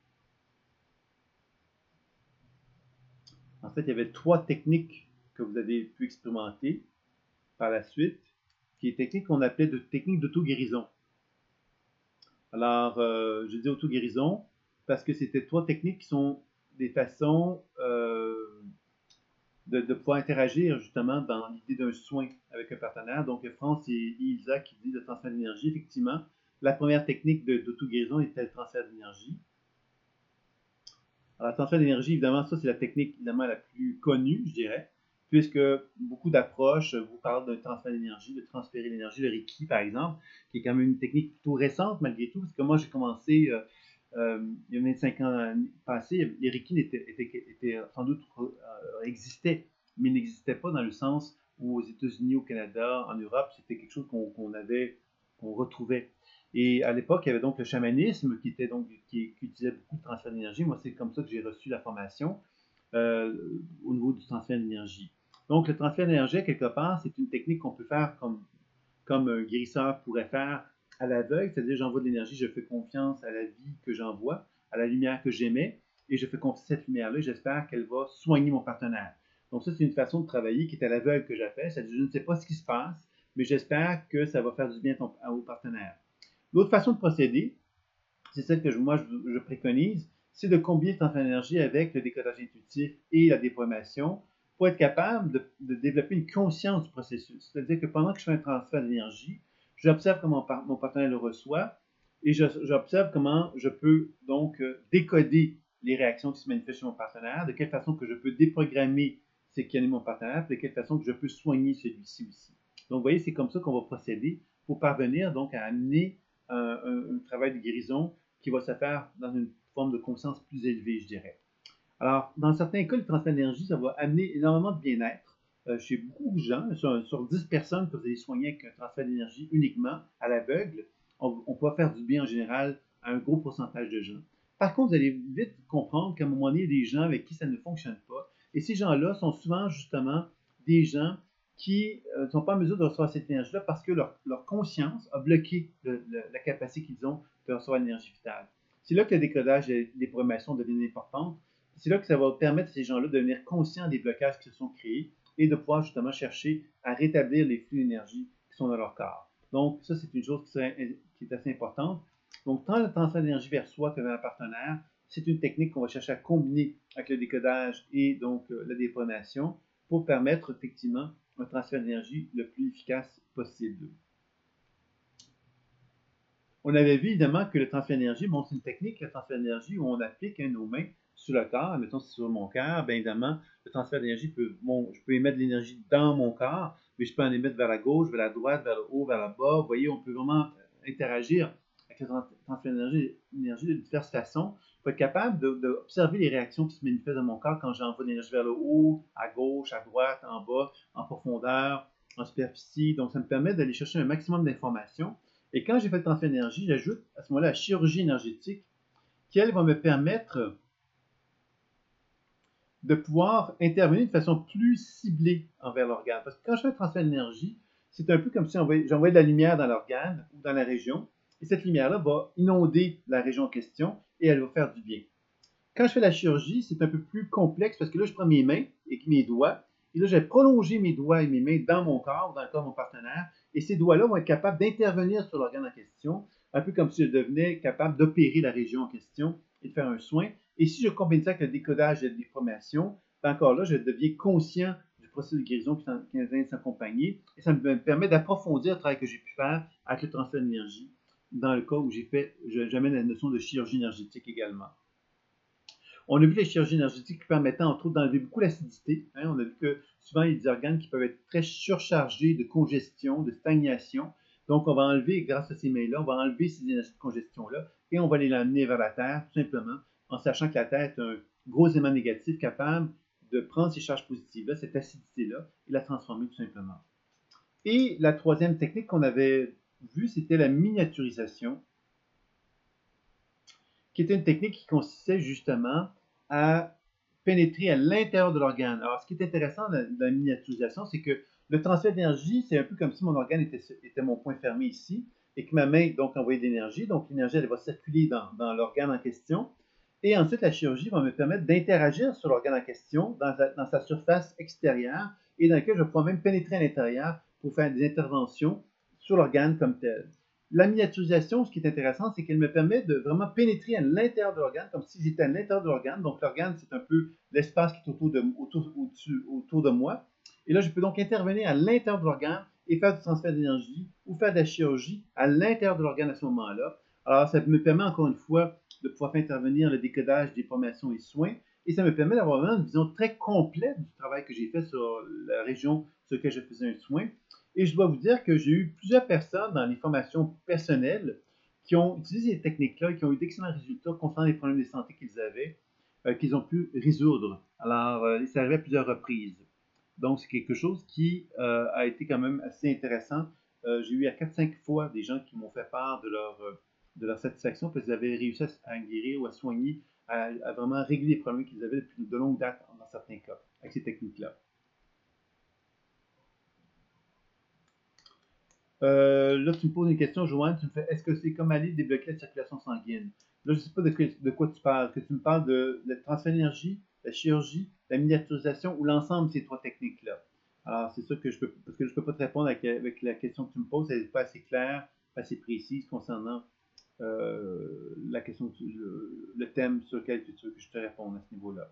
En fait, il y avait 3 techniques que vous avez pu expérimenter par la suite, qui est une technique qu'on appelait de technique d'auto-guérison. Alors, je dis auto-guérison parce que c'était 3 techniques qui sont des façons de pouvoir interagir justement dans l'idée d'un soin avec un partenaire. Donc, France et Isa qui disent le transfert d'énergie, effectivement, la première technique d'auto-guérison était le transfert d'énergie. Alors, le transfert d'énergie, évidemment, ça, c'est la technique évidemment la plus connue, je dirais, puisque beaucoup d'approches vous parlent d'un transfert d'énergie, de transférer l'énergie, le Reiki, par exemple, qui est quand même une technique plutôt récente, malgré tout, parce que moi, j'ai commencé il y a 25 ans passés, les Reiki étaient sans doute existaient, mais n'existaient pas dans le sens où aux États-Unis, au Canada, en Europe, c'était quelque chose qu'on retrouvait. Et à l'époque, il y avait donc le chamanisme qui utilisait beaucoup de transfert d'énergie. Moi, c'est comme ça que j'ai reçu la formation au niveau du transfert d'énergie. Donc, le transfert d'énergie, quelque part, c'est une technique qu'on peut faire comme un guérisseur pourrait faire à l'aveugle, c'est-à-dire j'envoie de l'énergie, je fais confiance à la vie que j'envoie, à la lumière que j'émets, et je fais confiance à cette lumière-là, j'espère qu'elle va soigner mon partenaire. Donc ça, c'est une façon de travailler qui est à l'aveugle que j'ai fait, c'est-à-dire je ne sais pas ce qui se passe, mais j'espère que ça va faire du bien au partenaire. L'autre façon de procéder, c'est celle que je préconise, c'est de combiner le transfert d'énergie avec le décodage intuitif et la déprogrammation pour être capable de développer une conscience du processus. C'est-à-dire que pendant que je fais un transfert d'énergie, j'observe comment mon partenaire le reçoit et j'observe comment je peux donc décoder les réactions qui se manifestent chez mon partenaire, de quelle façon que je peux déprogrammer ce qui anime mon partenaire, de quelle façon que je peux soigner celui-ci aussi. Donc, vous voyez, c'est comme ça qu'on va procéder pour parvenir donc à amener un travail de guérison qui va se faire dans une forme de conscience plus élevée, je dirais. Alors, dans certains cas, le transfert d'énergie, ça va amener énormément de bien-être chez beaucoup de gens. Sur 10 personnes que vous allez soigner avec un transfert d'énergie uniquement à l'aveugle, on peut faire du bien en général à un gros pourcentage de gens. Par contre, vous allez vite comprendre qu'à un moment donné, il y a des gens avec qui ça ne fonctionne pas. Et ces gens-là sont souvent justement des gens qui ne sont pas en mesure de recevoir cette énergie-là parce que leur conscience a bloqué la capacité qu'ils ont de recevoir l'énergie vitale. C'est là que le décodage et les programmations deviennent importantes. C'est là que ça va permettre à ces gens-là de devenir conscients des blocages qui se sont créés et de pouvoir justement chercher à rétablir les flux d'énergie qui sont dans leur corps. Donc, ça, c'est une chose qui est assez importante. Donc, tant le transfert d'énergie vers soi que vers un partenaire, c'est une technique qu'on va chercher à combiner avec le décodage et donc la déprogrammation pour permettre effectivement un transfert d'énergie le plus efficace possible. On avait vu évidemment que le transfert d'énergie, bon, c'est une technique, le transfert d'énergie, où on applique nos mains sur le corps. Mettons, c'est sur mon cœur, bien évidemment, le transfert d'énergie je peux émettre de l'énergie dans mon corps, mais je peux en émettre vers la gauche, vers la droite, vers le haut, vers le bas. Vous voyez, on peut vraiment interagir avec le transfert d'énergie de diverses façons. Il faut être capable d'observer les réactions qui se manifestent dans mon corps quand j'envoie de l'énergie vers le haut, à gauche, à droite, en bas, en profondeur, en superficie. Donc, ça me permet d'aller chercher un maximum d'informations. Et quand j'ai fait le transfert d'énergie, j'ajoute à ce moment-là la chirurgie énergétique qui, elle, va me permettre de pouvoir intervenir de façon plus ciblée envers l'organe. Parce que quand je fais le transfert d'énergie, c'est un peu comme si j'envoyais de la lumière dans l'organe ou dans la région, et cette lumière-là va inonder la région en question et elle va faire du bien. Quand je fais la chirurgie, c'est un peu plus complexe parce que là, je prends mes mains et mes doigts, et là, je vais prolonger mes doigts et mes mains dans mon corps, dans le corps de mon partenaire, et ces doigts-là vont être capables d'intervenir sur l'organe en question, un peu comme si je devenais capable d'opérer la région en question et de faire un soin. Et si je combine ça avec le décodage et la déformation, ben encore là, je deviens conscient du processus de guérison qui est en train de s'accompagner, et ça me permet d'approfondir le travail que j'ai pu faire avec le transfert d'énergie, dans le cas où j'amène la notion de chirurgie énergétique également. On a vu les chirurgies énergétiques qui permettaient entre autres d'enlever beaucoup l'acidité. On a vu que souvent il y a des organes qui peuvent être très surchargés de congestion, de stagnation. Donc on va enlever, grâce à ces mains-là, on va enlever ces énergies de congestion-là et on va les amener vers la Terre, tout simplement, en sachant que la Terre est un gros aimant négatif capable de prendre ces charges positives-là, cette acidité-là, et la transformer tout simplement. Et la troisième technique qu'on avait vue, c'était la miniaturisation, qui était une technique qui consistait justement à pénétrer à l'intérieur de l'organe. Alors, ce qui est intéressant dans la miniaturisation, c'est que le transfert d'énergie, c'est un peu comme si mon organe était mon point fermé ici, et que ma main, donc, envoyait de l'énergie. Donc, l'énergie, elle va circuler dans l'organe en question. Et ensuite, la chirurgie va me permettre d'interagir sur l'organe en question, dans sa surface extérieure, et dans laquelle je vais pouvoir même pénétrer à l'intérieur pour faire des interventions sur l'organe comme tel. La miniaturisation, ce qui est intéressant, c'est qu'elle me permet de vraiment pénétrer à l'intérieur de l'organe, comme si j'étais à l'intérieur de l'organe. Donc, l'organe, c'est un peu l'espace qui est autour de moi. Et là, je peux donc intervenir à l'intérieur de l'organe et faire du transfert d'énergie ou faire de la chirurgie à l'intérieur de l'organe à ce moment-là. Alors, ça me permet encore une fois de pouvoir faire intervenir le décodage des formations et soins. Et ça me permet d'avoir vraiment une vision très complète du travail que j'ai fait sur la région sur laquelle je faisais un soin. Et je dois vous dire que j'ai eu plusieurs personnes dans les formations personnelles qui ont utilisé ces techniques-là et qui ont eu d'excellents résultats concernant les problèmes de santé qu'ils avaient, qu'ils ont pu résoudre. Alors, ça arrivait à plusieurs reprises. Donc, c'est quelque chose qui a été quand même assez intéressant. J'ai eu à 4-5 fois des gens qui m'ont fait part de leur satisfaction parce qu'ils avaient réussi à guérir ou à soigner, à vraiment régler les problèmes qu'ils avaient depuis de longue date dans certains cas, avec ces techniques-là. Là, tu me poses une question, Joanne. Tu me fais, est-ce que c'est comme aller débloquer la circulation sanguine? Là, je ne sais pas de quoi tu parles. Que tu me parles de transfert d'énergie, la chirurgie, la miniaturisation ou l'ensemble de ces trois techniques-là. Alors, c'est sûr que parce que je ne peux pas te répondre avec la question que tu me poses. Elle n'est pas assez claire, pas assez précise concernant la question, le thème sur lequel tu veux que je te réponde à ce niveau-là.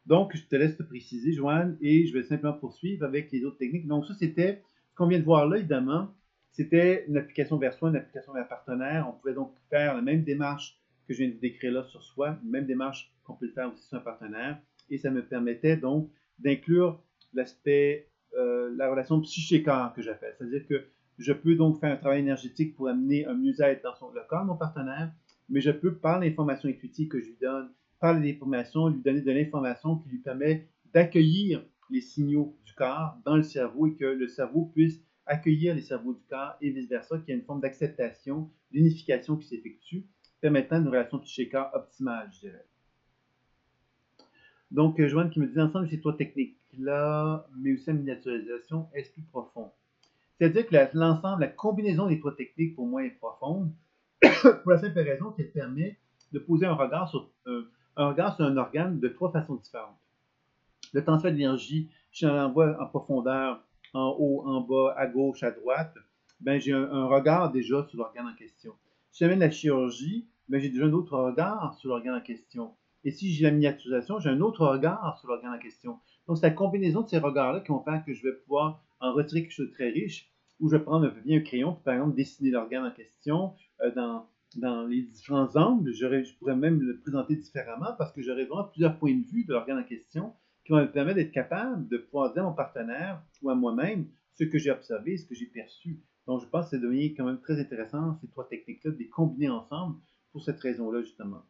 Donc, je te laisse te préciser, Joanne, et je vais simplement poursuivre avec les autres techniques. Donc, ça, c'était ce qu'on vient de voir là, évidemment. C'était une application vers soi, une application vers partenaire. On pouvait donc faire la même démarche que je viens de vous décrire là sur soi, une même démarche qu'on peut le faire aussi sur un partenaire. Et ça me permettait donc d'inclure l'aspect, la relation psyché-corps que j'appelle. C'est-à-dire que je peux donc faire un travail énergétique pour amener un mieux-être dans le corps de mon partenaire, mais je peux, par l'information intuitive que je lui donne, par l'information, lui donner de l'information qui lui permet d'accueillir les signaux du corps dans le cerveau et que le cerveau puisse accueillir les cerveaux du corps et vice-versa, qu'il y ait une forme d'acceptation, d'unification qui s'effectue, permettant une relation psyché-corps optimale, je dirais. Donc, Joanne qui me dit l'ensemble de ces trois techniques-là, mais aussi la miniaturisation, est plus profond. C'est-à-dire que l'ensemble, la combinaison des trois techniques, pour moi, est profonde, pour la simple raison qu'elle permet de poser un regard sur un organe de trois façons différentes. Le transfert d'énergie, je l'envoie en profondeur, en haut, en bas, à gauche, à droite, ben, j'ai un regard déjà sur l'organe en question. Si j'amène la chirurgie, ben, j'ai déjà un autre regard sur l'organe en question. Et si j'ai la miniaturisation, j'ai un autre regard sur l'organe en question. Donc, c'est la combinaison de ces regards-là qui vont faire que je vais pouvoir en retirer quelque chose de très riche, où je vais prendre bien un crayon pour, par exemple, dessiner l'organe en question dans les différents angles. Je pourrais même le présenter différemment parce que j'aurais vraiment plusieurs points de vue de l'organe en question qui va me permettre d'être capable de pouvoir dire à mon partenaire ou à moi-même ce que j'ai observé, ce que j'ai perçu. Donc, je pense que c'est devenu quand même très intéressant, ces trois techniques-là, de les combiner ensemble pour cette raison-là, justement.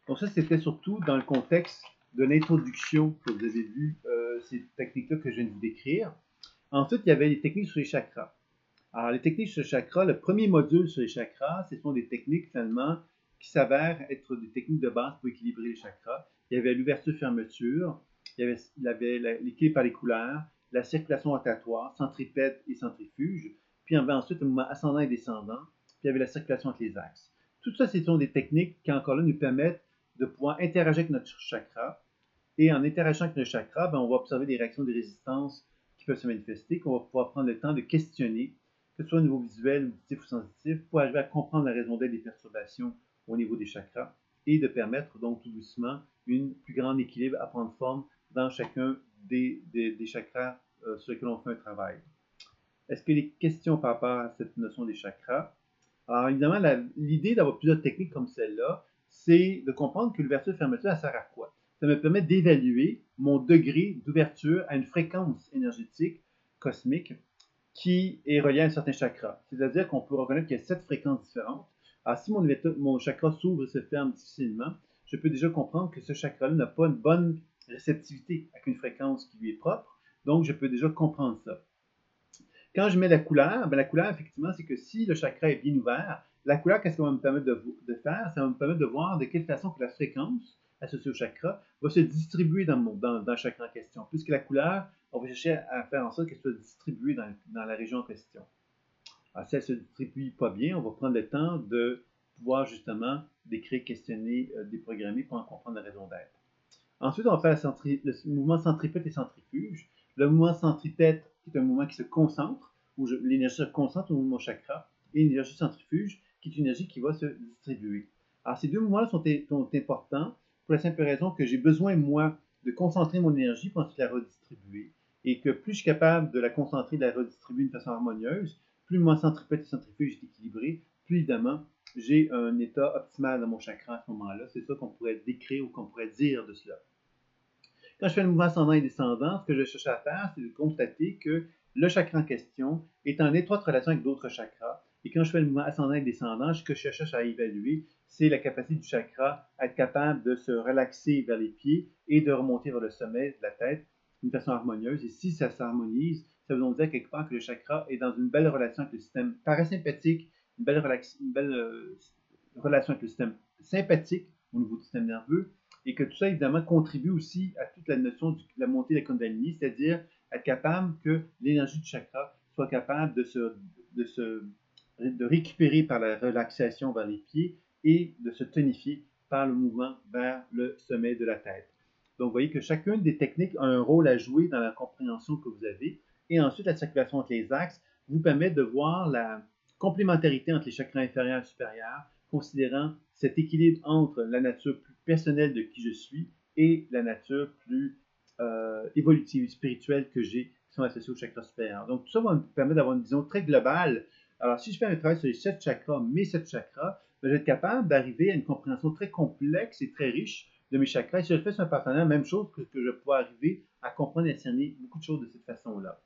Donc, ça, c'était surtout dans le contexte de l'introduction que vous avez vu, ces techniques-là que je viens de vous décrire. Ensuite, il y avait les techniques sur les chakras. Alors, les techniques sur les chakras, le premier module sur les chakras, ce sont des techniques, finalement, qui s'avèrent être des techniques de base pour équilibrer les chakras. Il y avait l'ouverture-fermeture, il y avait l'équilibre par les couleurs, la circulation rotatoire, centripète et centrifuge, puis il y avait ensuite le mouvement ascendant et descendant, puis il y avait la circulation entre les axes. Tout ça, ce sont des techniques qui, encore là, nous permettent de pouvoir interagir avec notre chakra. Et en interagissant avec notre chakra, ben, on va observer des réactions de résistance qui peuvent se manifester, qu'on va pouvoir prendre le temps de questionner, que ce soit au niveau visuel, auditif ou sensitif, pour arriver à comprendre la raison d'être des perturbations au niveau des chakras et de permettre donc tout doucement une plus grande équilibre à prendre forme dans chacun des chakras sur lesquels on fait un travail. Est-ce que les questions par rapport à cette notion des chakras? Alors évidemment, l'idée d'avoir plusieurs techniques comme celle-là, c'est de comprendre que l'ouverture-fermeture, elle sert à quoi? Ça me permet d'évaluer mon degré d'ouverture à une fréquence énergétique cosmique qui est reliée à un certain chakra. C'est-à-dire qu'on peut reconnaître qu'il y a 7 fréquences différentes. Alors, si mon chakra s'ouvre et se ferme difficilement, je peux déjà comprendre que ce chakra-là n'a pas une bonne réceptivité avec une fréquence qui lui est propre. Donc, je peux déjà comprendre ça. Quand je mets la couleur, la couleur, effectivement, c'est que si le chakra est bien ouvert, la couleur, qu'est-ce qu'on va me permettre de faire? Ça va me permettre de voir de quelle façon que la fréquence associée au chakra va se distribuer dans le chakra en question. Puisque la couleur, on va chercher à faire en sorte qu'elle soit distribuée dans la région en question. Alors, si elle ne se distribue pas bien, on va prendre le temps de pouvoir justement décrire, questionner, déprogrammer pour en comprendre la raison d'être. Ensuite, on va faire le mouvement centripète et centrifuge. Le mouvement centripète, qui est un mouvement qui se concentre, où l'énergie se concentre au mouvement chakra, et l'énergie centrifuge, qui est une énergie qui va se distribuer. Alors, ces deux mouvements-là sont importants pour la simple raison que j'ai besoin, moi, de concentrer mon énergie pour ensuite la redistribuer. Et que plus je suis capable de la concentrer, de la redistribuer d'une façon harmonieuse, plus le mouvement centripète et centrifuge est équilibré, plus évidemment, j'ai un état optimal dans mon chakra à ce moment-là. C'est ça qu'on pourrait décrire ou qu'on pourrait dire de cela. Quand je fais le mouvement ascendant et descendant, ce que je cherche à faire, c'est de constater que le chakra en question est en étroite relation avec d'autres chakras. Et quand je fais le mouvement ascendant et descendant, ce que je cherche à évaluer, c'est la capacité du chakra à être capable de se relaxer vers les pieds et de remonter vers le sommet de la tête d'une façon harmonieuse. Et si ça s'harmonise, ça veut donc dire quelque part que le chakra est dans une belle relation avec le système parasympathique, une belle relation avec le système sympathique au niveau du système nerveux, et que tout ça, évidemment, contribue aussi à toute la notion de la montée de la Kundalini, c'est-à-dire être capable que l'énergie du chakra soit capable de récupérer par la relaxation vers les pieds et de se tonifier par le mouvement vers le sommet de la tête. Donc, vous voyez que chacune des techniques a un rôle à jouer dans la compréhension que vous avez. Et ensuite, la circulation entre les axes vous permet de voir la complémentarité entre les chakras inférieurs et supérieurs, considérant cet équilibre entre la nature plus personnelle de qui je suis et la nature plus évolutive, spirituelle que j'ai, qui sont associées au chakra supérieur. Donc, tout ça va me permettre d'avoir une vision très globale. Alors, si je fais un travail sur les 7 chakras, mes 7 chakras, je vais être capable d'arriver à une compréhension très complexe et très riche de mes chakras. Et si je le fais sur un partenaire, même chose que je vais pouvoir arriver à comprendre et à cerner beaucoup de choses de cette façon-là.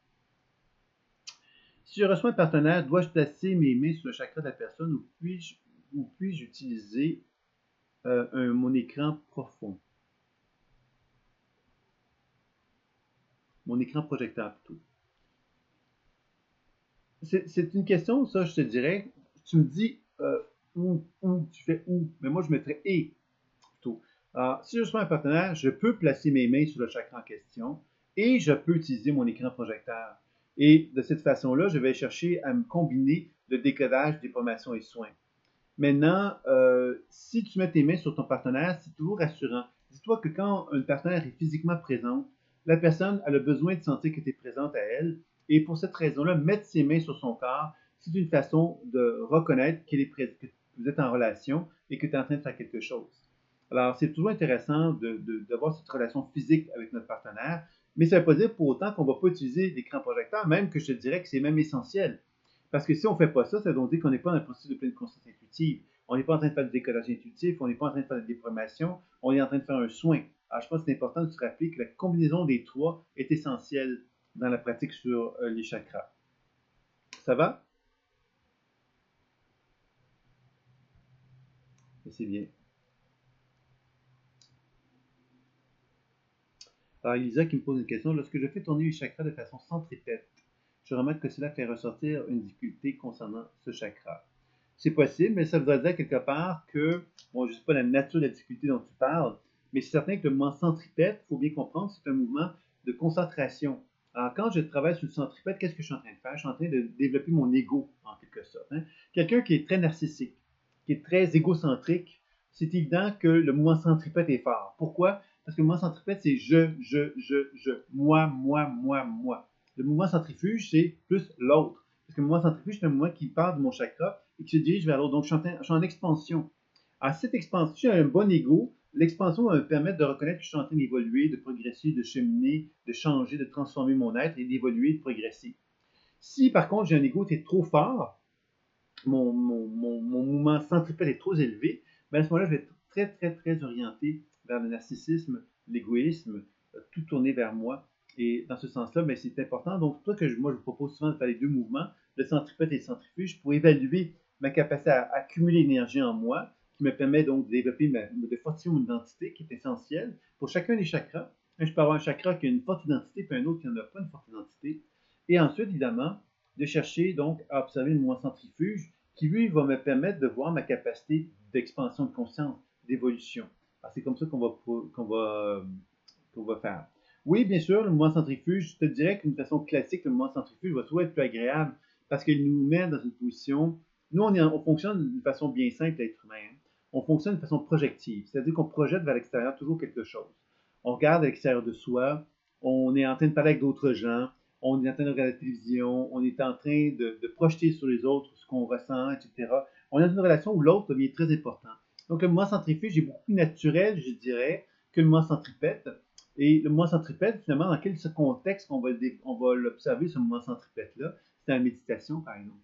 Si je reçois un partenaire, dois-je placer mes mains sur le chakra de la personne ou puis-je utiliser mon écran profond? Mon écran projecteur plutôt. C'est une question, ça, je te dirais. Tu me dis où, tu fais où, mais moi je mettrais et plutôt. Alors, si je reçois un partenaire, je peux placer mes mains sur le chakra en question et je peux utiliser mon écran projecteur. Et de cette façon-là, je vais chercher à me combiner de décodage, déformation et soins. Maintenant, si tu mets tes mains sur ton partenaire, c'est toujours rassurant. Dis-toi que quand un partenaire est physiquement présent, la personne a le besoin de sentir que tu es présente à elle. Et pour cette raison-là, mettre ses mains sur son corps, c'est une façon de reconnaître que vous êtes en relation et que tu es en train de faire quelque chose. Alors, c'est toujours intéressant d'avoir cette relation physique avec notre partenaire, mais ça ne veut pas dire pour autant qu'on ne va pas utiliser l'écran projecteur, même que je te dirais que c'est même essentiel. Parce que si on ne fait pas ça, ça veut donc dire qu'on n'est pas dans le processus de pleine conscience intuitive. On n'est pas en train de faire du décodage intuitif, on n'est pas en train de faire de déprogrammation, on est en train de faire un soin. Alors, je pense que c'est important de se rappeler que la combinaison des trois est essentielle dans la pratique sur les chakras. Ça va? C'est bien. Alors, Elisa qui me pose une question. Lorsque je fais tourner les chakras de façon centripète, je remarque que cela fait ressortir une difficulté concernant ce chakra. C'est possible, mais ça voudrait dire quelque part que, bon, je ne sais pas la nature de la difficulté dont tu parles, mais c'est certain que le mouvement centripète, il faut bien comprendre, c'est un mouvement de concentration. Alors, quand je travaille sur le centripète, qu'est-ce que je suis en train de faire? Je suis en train de développer mon ego, en quelque sorte. Hein? Quelqu'un qui est très narcissique, qui est très égocentrique, c'est évident que le mouvement centripète est fort. Pourquoi? Parce que le mouvement centripète, c'est je, moi. Le mouvement centrifuge, c'est plus l'autre. Parce que le mouvement centrifuge, c'est un mouvement qui part de mon chakra et qui se dirige vers l'autre. Donc, je suis en expansion. À cette expansion, si j'ai un bon ego, l'expansion va me permettre de reconnaître que je suis en train d'évoluer, de progresser, de cheminer, de changer, de transformer mon être et d'évoluer, de progresser. Si par contre j'ai un ego qui est trop fort, mon mouvement centripète est trop élevé, ben à ce moment-là, je vais être très orienté vers le narcissisme, l'égoïsme, tout tourner vers moi. Et dans ce sens-là, ben, c'est important. Donc, c'est pour ça que moi, je vous propose souvent de faire les deux mouvements, le centripète et le centrifuge, pour évaluer ma capacité à accumuler l'énergie en moi, qui me permet donc de développer, de fortifier mon identité, qui est essentielle pour chacun des chakras. Je peux avoir un chakra qui a une forte identité, puis un autre qui n'en a pas une forte identité. Et ensuite, évidemment, de chercher donc à observer le mouvement centrifuge qui, lui, va me permettre de voir ma capacité d'expansion de conscience, d'évolution. C'est comme ça qu'on va faire. Oui, bien sûr, le mouvement centrifuge, je te dirais qu'une façon classique, le mouvement centrifuge va toujours être plus agréable parce qu'il nous met dans une position. Nous, on fonctionne d'une façon bien simple, l'être humain. Hein. On fonctionne de façon projective, c'est-à-dire qu'on projette vers l'extérieur toujours quelque chose. On regarde à l'extérieur de soi, on est en train de parler avec d'autres gens, on est en train de regarder la télévision, on est en train de projeter sur les autres ce qu'on ressent, etc. On est dans une relation où l'autre devient très important. Donc, le mouvement centrifuge est beaucoup plus naturel, je dirais, que le mouvement centripète. Et le mouvement centripète, finalement, dans quel contexte on va l'observer, ce mouvement centripète-là? C'est la méditation, par exemple.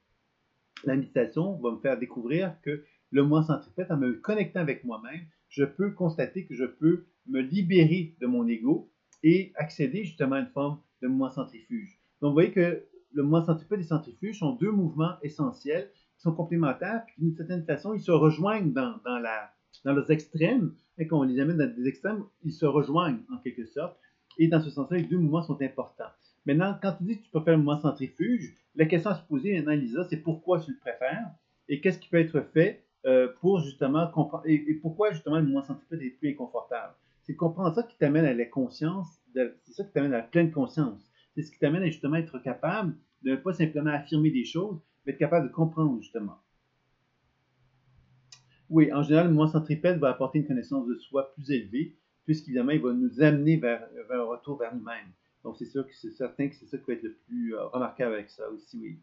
La méditation va me faire découvrir que le mouvement centripète, en me connectant avec moi-même, je peux constater que je peux me libérer de mon ego et accéder justement à une forme de mouvement centrifuge. Donc, vous voyez que le mouvement centripète et centrifuge sont deux mouvements essentiels qui sont complémentaires, puis d'une certaine façon, ils se rejoignent dans leurs extrêmes, et quand on les amène dans des extrêmes, ils se rejoignent en quelque sorte, et dans ce sens-là, les deux mouvements sont importants. Maintenant, quand tu dis que tu peux faire le mouvement centrifuge, la question à se poser maintenant, Lisa, c'est pourquoi tu le préfères et qu'est-ce qui peut être fait pour justement comprendre et pourquoi justement le mouvement centripète est plus inconfortable. C'est comprendre ça qui t'amène à la conscience, c'est ça qui t'amène à la pleine conscience. C'est ce qui t'amène à justement être capable de ne pas simplement affirmer des choses, mais être capable de comprendre justement. Oui, en général, le mouvement centripète va apporter une connaissance de soi plus élevée, puisqu'évidemment, il va nous amener vers un retour vers nous-mêmes. Donc, c'est sûr que c'est certain que c'est ça qui va être le plus remarquable avec ça aussi, oui.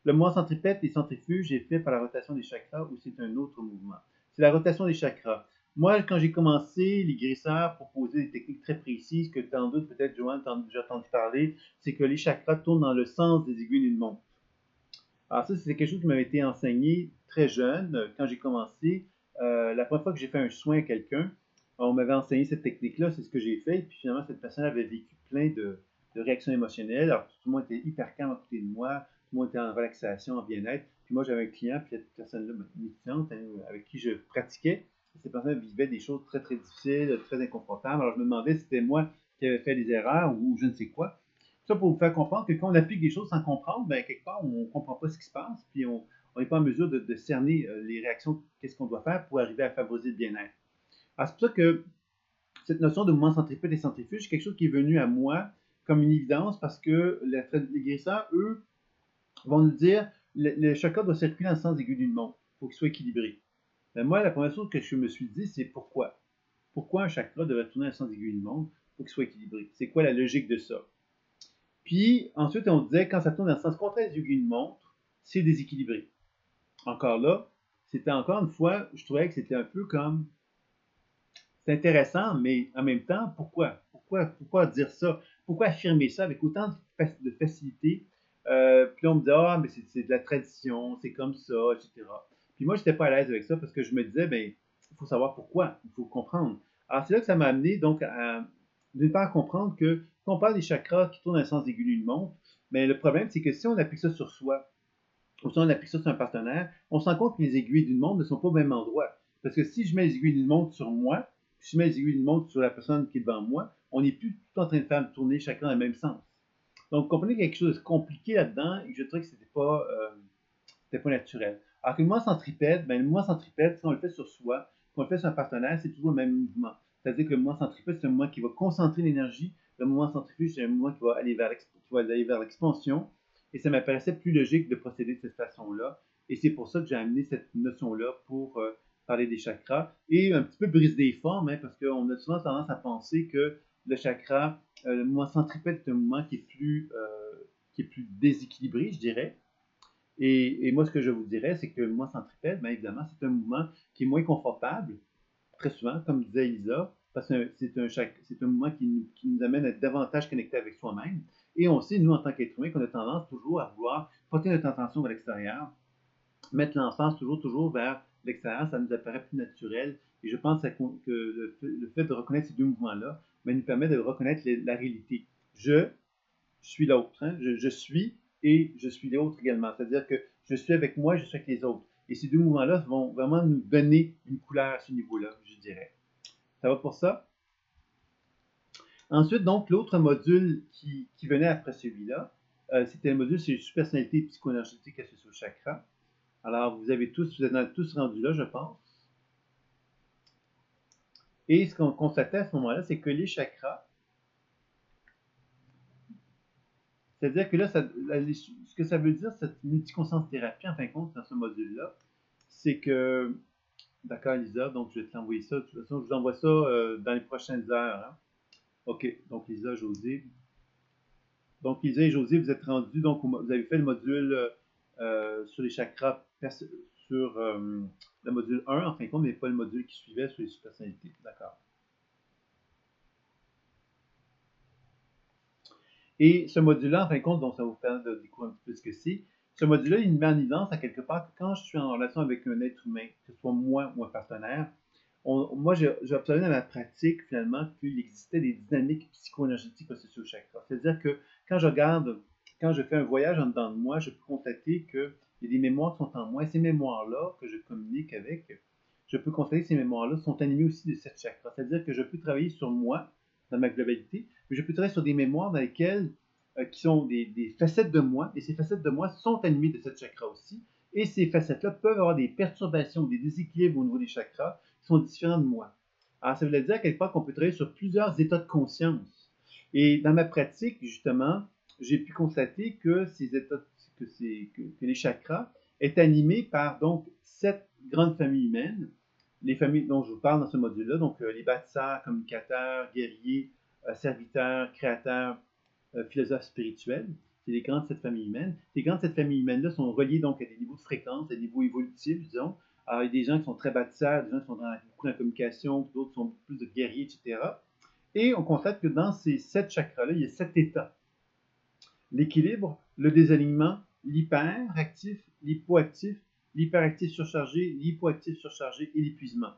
Le mouvement centripète et centrifuge est fait par la rotation des chakras ou c'est un autre mouvement? C'est la rotation des chakras. Moi, quand j'ai commencé, les guérisseurs proposaient des techniques très précises que tu en doutes peut-être, Joanne, tu as déjà entendu parler, c'est que les chakras tournent dans le sens des aiguilles d'une montre. Alors ça, c'est quelque chose qui m'avait été enseigné très jeune, quand j'ai commencé. La première fois que j'ai fait un soin à quelqu'un, on m'avait enseigné cette technique-là, c'est ce que j'ai fait, et puis finalement, cette personne avait vécu plein de réactions émotionnelles. Alors, tout le monde était hyper calme à côté de moi, tout le monde était en relaxation, en bien-être. Puis moi, j'avais un client, puis cette personne-là, une étudiante, hein, avec qui je pratiquais, cette personne vivait des choses très, très difficiles, très inconfortables. Alors, je me demandais si c'était moi qui avais fait des erreurs ou je ne sais quoi. Ça pour vous faire comprendre que quand on applique des choses sans comprendre, ben, quelque part, on ne comprend pas ce qui se passe, puis on n'est pas en mesure de cerner les réactions, qu'est-ce qu'on doit faire pour arriver à favoriser le bien-être. Alors, c'est pour ça que cette notion de mouvement centripète et centrifuge, c'est quelque chose qui est venu à moi comme une évidence parce que les guérisseurs, eux, vont nous dire le chakra doit circuler dans le sens aigu d'une montre. Il faut qu'il soit équilibré. Ben, moi, la première chose que je me suis dit, c'est pourquoi? Pourquoi un chakra devrait tourner dans le sens aigu d'une montre pour qu'il soit équilibré? C'est quoi la logique de ça? Puis ensuite, on disait quand ça tourne dans le sens contraire des aiguilles d'une montre, c'est déséquilibré. Encore là, c'était encore une fois, je trouvais que c'était un peu comme c'est intéressant, mais en même temps, pourquoi dire ça? Pourquoi affirmer ça avec autant de facilité? Puis on me dit, ah, mais c'est de la tradition, c'est comme ça, etc. Puis moi, je n'étais pas à l'aise avec ça parce que je me disais, ben, il faut savoir pourquoi, il faut comprendre. Alors, c'est là que ça m'a amené, donc, à, d'une part, à comprendre que quand on parle des chakras qui tournent dans le sens aigu d'une montre, mais le problème, c'est que si on applique ça sur soi, ou si on applique ça sur un partenaire, on se rend compte que les aiguilles d'une montre ne sont pas au même endroit. Parce que si je mets les aiguilles d'une montre sur moi, si je mets les aiguilles d'une montre sur la personne qui est devant moi, on n'est plus tout en train de faire tourner chacun dans le même sens. Donc, comprenez quelque chose de compliqué là-dedans et je trouvais que c'était pas naturel. Alors que le mouvement centripète, ben, le mouvement centripète, si on le fait sur soi, si on le fait sur un partenaire, c'est toujours le même mouvement. C'est-à-dire que le mouvement centripète, c'est un mouvement qui va concentrer l'énergie. Le mouvement centrifuge, c'est un mouvement qui va aller vers l'expansion. Et ça m'apparaissait plus logique de procéder de cette façon-là. Et c'est pour ça que j'ai amené cette notion-là pour parler des chakras et un petit peu briser des formes, hein, parce qu'on a souvent tendance à penser que le chakra, le mouvement centripète est un mouvement qui est plus déséquilibré, je dirais. Et moi, ce que je vous dirais, c'est que le mouvement centripète, bien évidemment, c'est un mouvement qui est moins confortable, très souvent, comme disait Elisa, parce que c'est un mouvement qui nous amène à être davantage connectés avec soi-même. Et on sait, nous, en tant qu'êtres humains, qu'on a tendance toujours à vouloir porter notre attention vers l'extérieur, mettre l'enfance toujours vers l'extérieur, ça nous apparaît plus naturel. Et je pense que le fait de reconnaître ces deux mouvements-là nous permet de reconnaître la réalité. Je suis l'autre. Hein? Je suis et je suis l'autre également. C'est-à-dire que je suis avec moi, je suis avec les autres. Et ces deux mouvements-là vont vraiment nous donner une couleur à ce niveau-là, je dirais. Ça va pour ça? Ensuite, donc, l'autre module qui venait après celui-là, c'était le module sur les personnalités psycho-énergétiques associées au chakra. Alors, vous êtes tous rendus là, je pense. Et ce qu'on constatait à ce moment-là, c'est que les chakras, c'est-à-dire que là, ce que ça veut dire, cette multiconscience thérapie, en fin de compte, dans ce module-là, c'est que, d'accord, Lisa, donc je vais te l'envoyer ça. De toute façon, je vous envoie ça dans les prochaines heures. Hein. OK, donc Lisa, José. Donc, Lisa et José, vous êtes rendus, donc vous avez fait le module sur les chakras, sur le module 1, en fin de compte, mais pas le module qui suivait sur les personnalités. D'accord. Et ce module-là, en fin de compte, donc ça va vous permettre de découvrir un petit peu ce que c'est. Ce module-là, il met en évidence à quelque part que quand je suis en relation avec un être humain, que ce soit moi ou un partenaire, moi, j'ai observé dans ma pratique, finalement, qu'il existait des dynamiques psycho-énergétiques associées au chakra. C'est-à-dire que quand je regarde, quand je fais un voyage en dedans de moi, je peux constater qu'il y a des mémoires qui sont en moi. Et ces mémoires-là, que je communique avec, je peux constater que ces mémoires-là sont animées aussi de cette chakra. C'est-à-dire que je peux travailler sur moi, dans ma globalité, mais je peux travailler sur des mémoires dans lesquelles, qui sont des facettes de moi, et ces facettes de moi sont animées de cette chakra aussi. Et ces facettes-là peuvent avoir des perturbations, des déséquilibres au niveau des chakras qui sont différents de moi. Alors, ça veut dire à quelque part qu'on peut travailler sur plusieurs états de conscience. Et dans ma pratique, justement, j'ai pu constater que ces états, que les chakras est animés par donc 7 grandes familles humaines, les familles dont je vous parle dans ce module-là, donc les bâtisseurs, communicateurs, guerriers, serviteurs, créateurs, philosophes spirituels. C'est les grandes 7 familles humaines. Ces grandes 7 familles humaines-là sont reliées donc à des niveaux de fréquence, à des niveaux évolutifs, disons. Alors, il y a des gens qui sont très bâtisseurs, des gens qui sont beaucoup dans la communication, d'autres qui sont beaucoup plus de guerriers, etc. Et on constate que dans ces 7 chakras-là, il y a 7 états. L'équilibre, le désalignement, l'hyperactif, l'hypoactif, l'hyperactif surchargé, l'hypoactif surchargé et l'épuisement.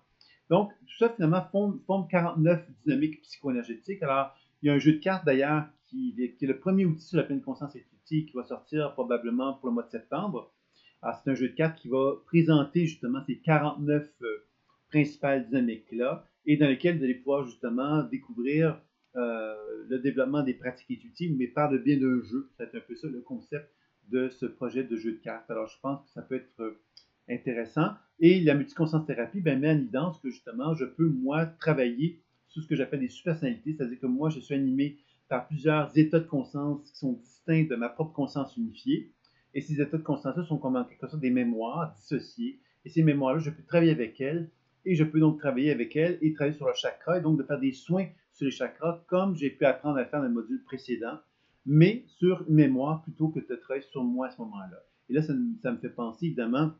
Donc, tout ça, finalement, forme 49 dynamiques psycho-énergétiques. Alors, il y a un jeu de cartes, d'ailleurs, qui est le premier outil sur la pleine conscience étudiée qui va sortir probablement pour le mois de septembre. Alors, c'est un jeu de cartes qui va présenter, justement, ces 49 principales dynamiques-là et dans lesquelles vous allez pouvoir, justement, découvrir le développement des pratiques étudiées, mais par le biais d'un jeu. C'est un peu ça le concept de ce projet de jeu de cartes. Alors, je pense que ça peut être intéressant. Et la multiconscience thérapie met en évidence que justement, je peux, moi, travailler sur ce que j'appelle des super-personnalités, c'est-à-dire que moi, je suis animé par plusieurs états de conscience qui sont distincts de ma propre conscience unifiée. Et ces états de conscience-là sont comme en quelque sorte des mémoires dissociées. Et ces mémoires-là, je peux travailler avec elles. Et je peux donc travailler avec elles et travailler sur le chakra et donc de faire des soins sur les chakras comme j'ai pu apprendre à le faire dans le module précédent, mais sur une mémoire plutôt que de travailler sur moi à ce moment-là. Et là, ça me fait penser évidemment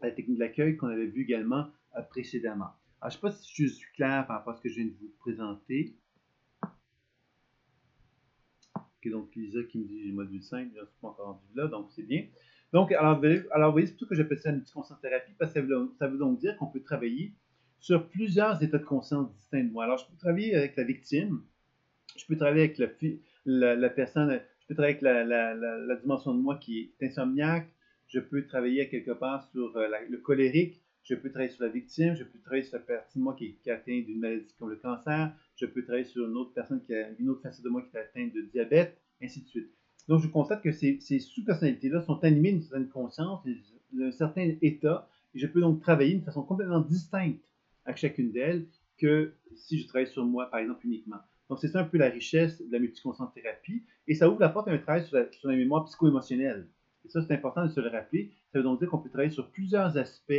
à la technique de l'accueil qu'on avait vu également précédemment. Alors, je ne sais pas si je suis clair par rapport à ce que je viens de vous présenter. Okay, donc, Lisa qui me dit j'ai module 5, je ne suis pas encore rendu là, donc c'est bien. Donc, alors vous voyez, c'est pour ça que j'appelle ça une multiconscience thérapie, parce que ça veut donc dire qu'on peut travailler sur plusieurs états de conscience distincts de moi. Alors, je peux travailler avec la victime, je peux travailler avec la personne, je peux travailler avec la dimension de moi qui est insomniaque, je peux travailler quelque part sur le colérique, je peux travailler sur la victime, je peux travailler sur la partie de moi qui est atteinte d'une maladie comme le cancer, je peux travailler sur une autre personne qui a une autre facette de moi qui est atteinte de diabète, ainsi de suite. Donc, je constate que ces sous-personnalités-là sont animées d'une certaine conscience, d'un certain état, et je peux donc travailler d'une façon complètement distincte avec chacune d'elles que si je travaille sur moi, par exemple, uniquement. Donc, c'est ça un peu la richesse de la multiconscience thérapie. Et ça ouvre la porte à un travail sur la mémoire psycho-émotionnelle. Et ça, c'est important de se le rappeler. Ça veut donc dire qu'on peut travailler sur plusieurs aspects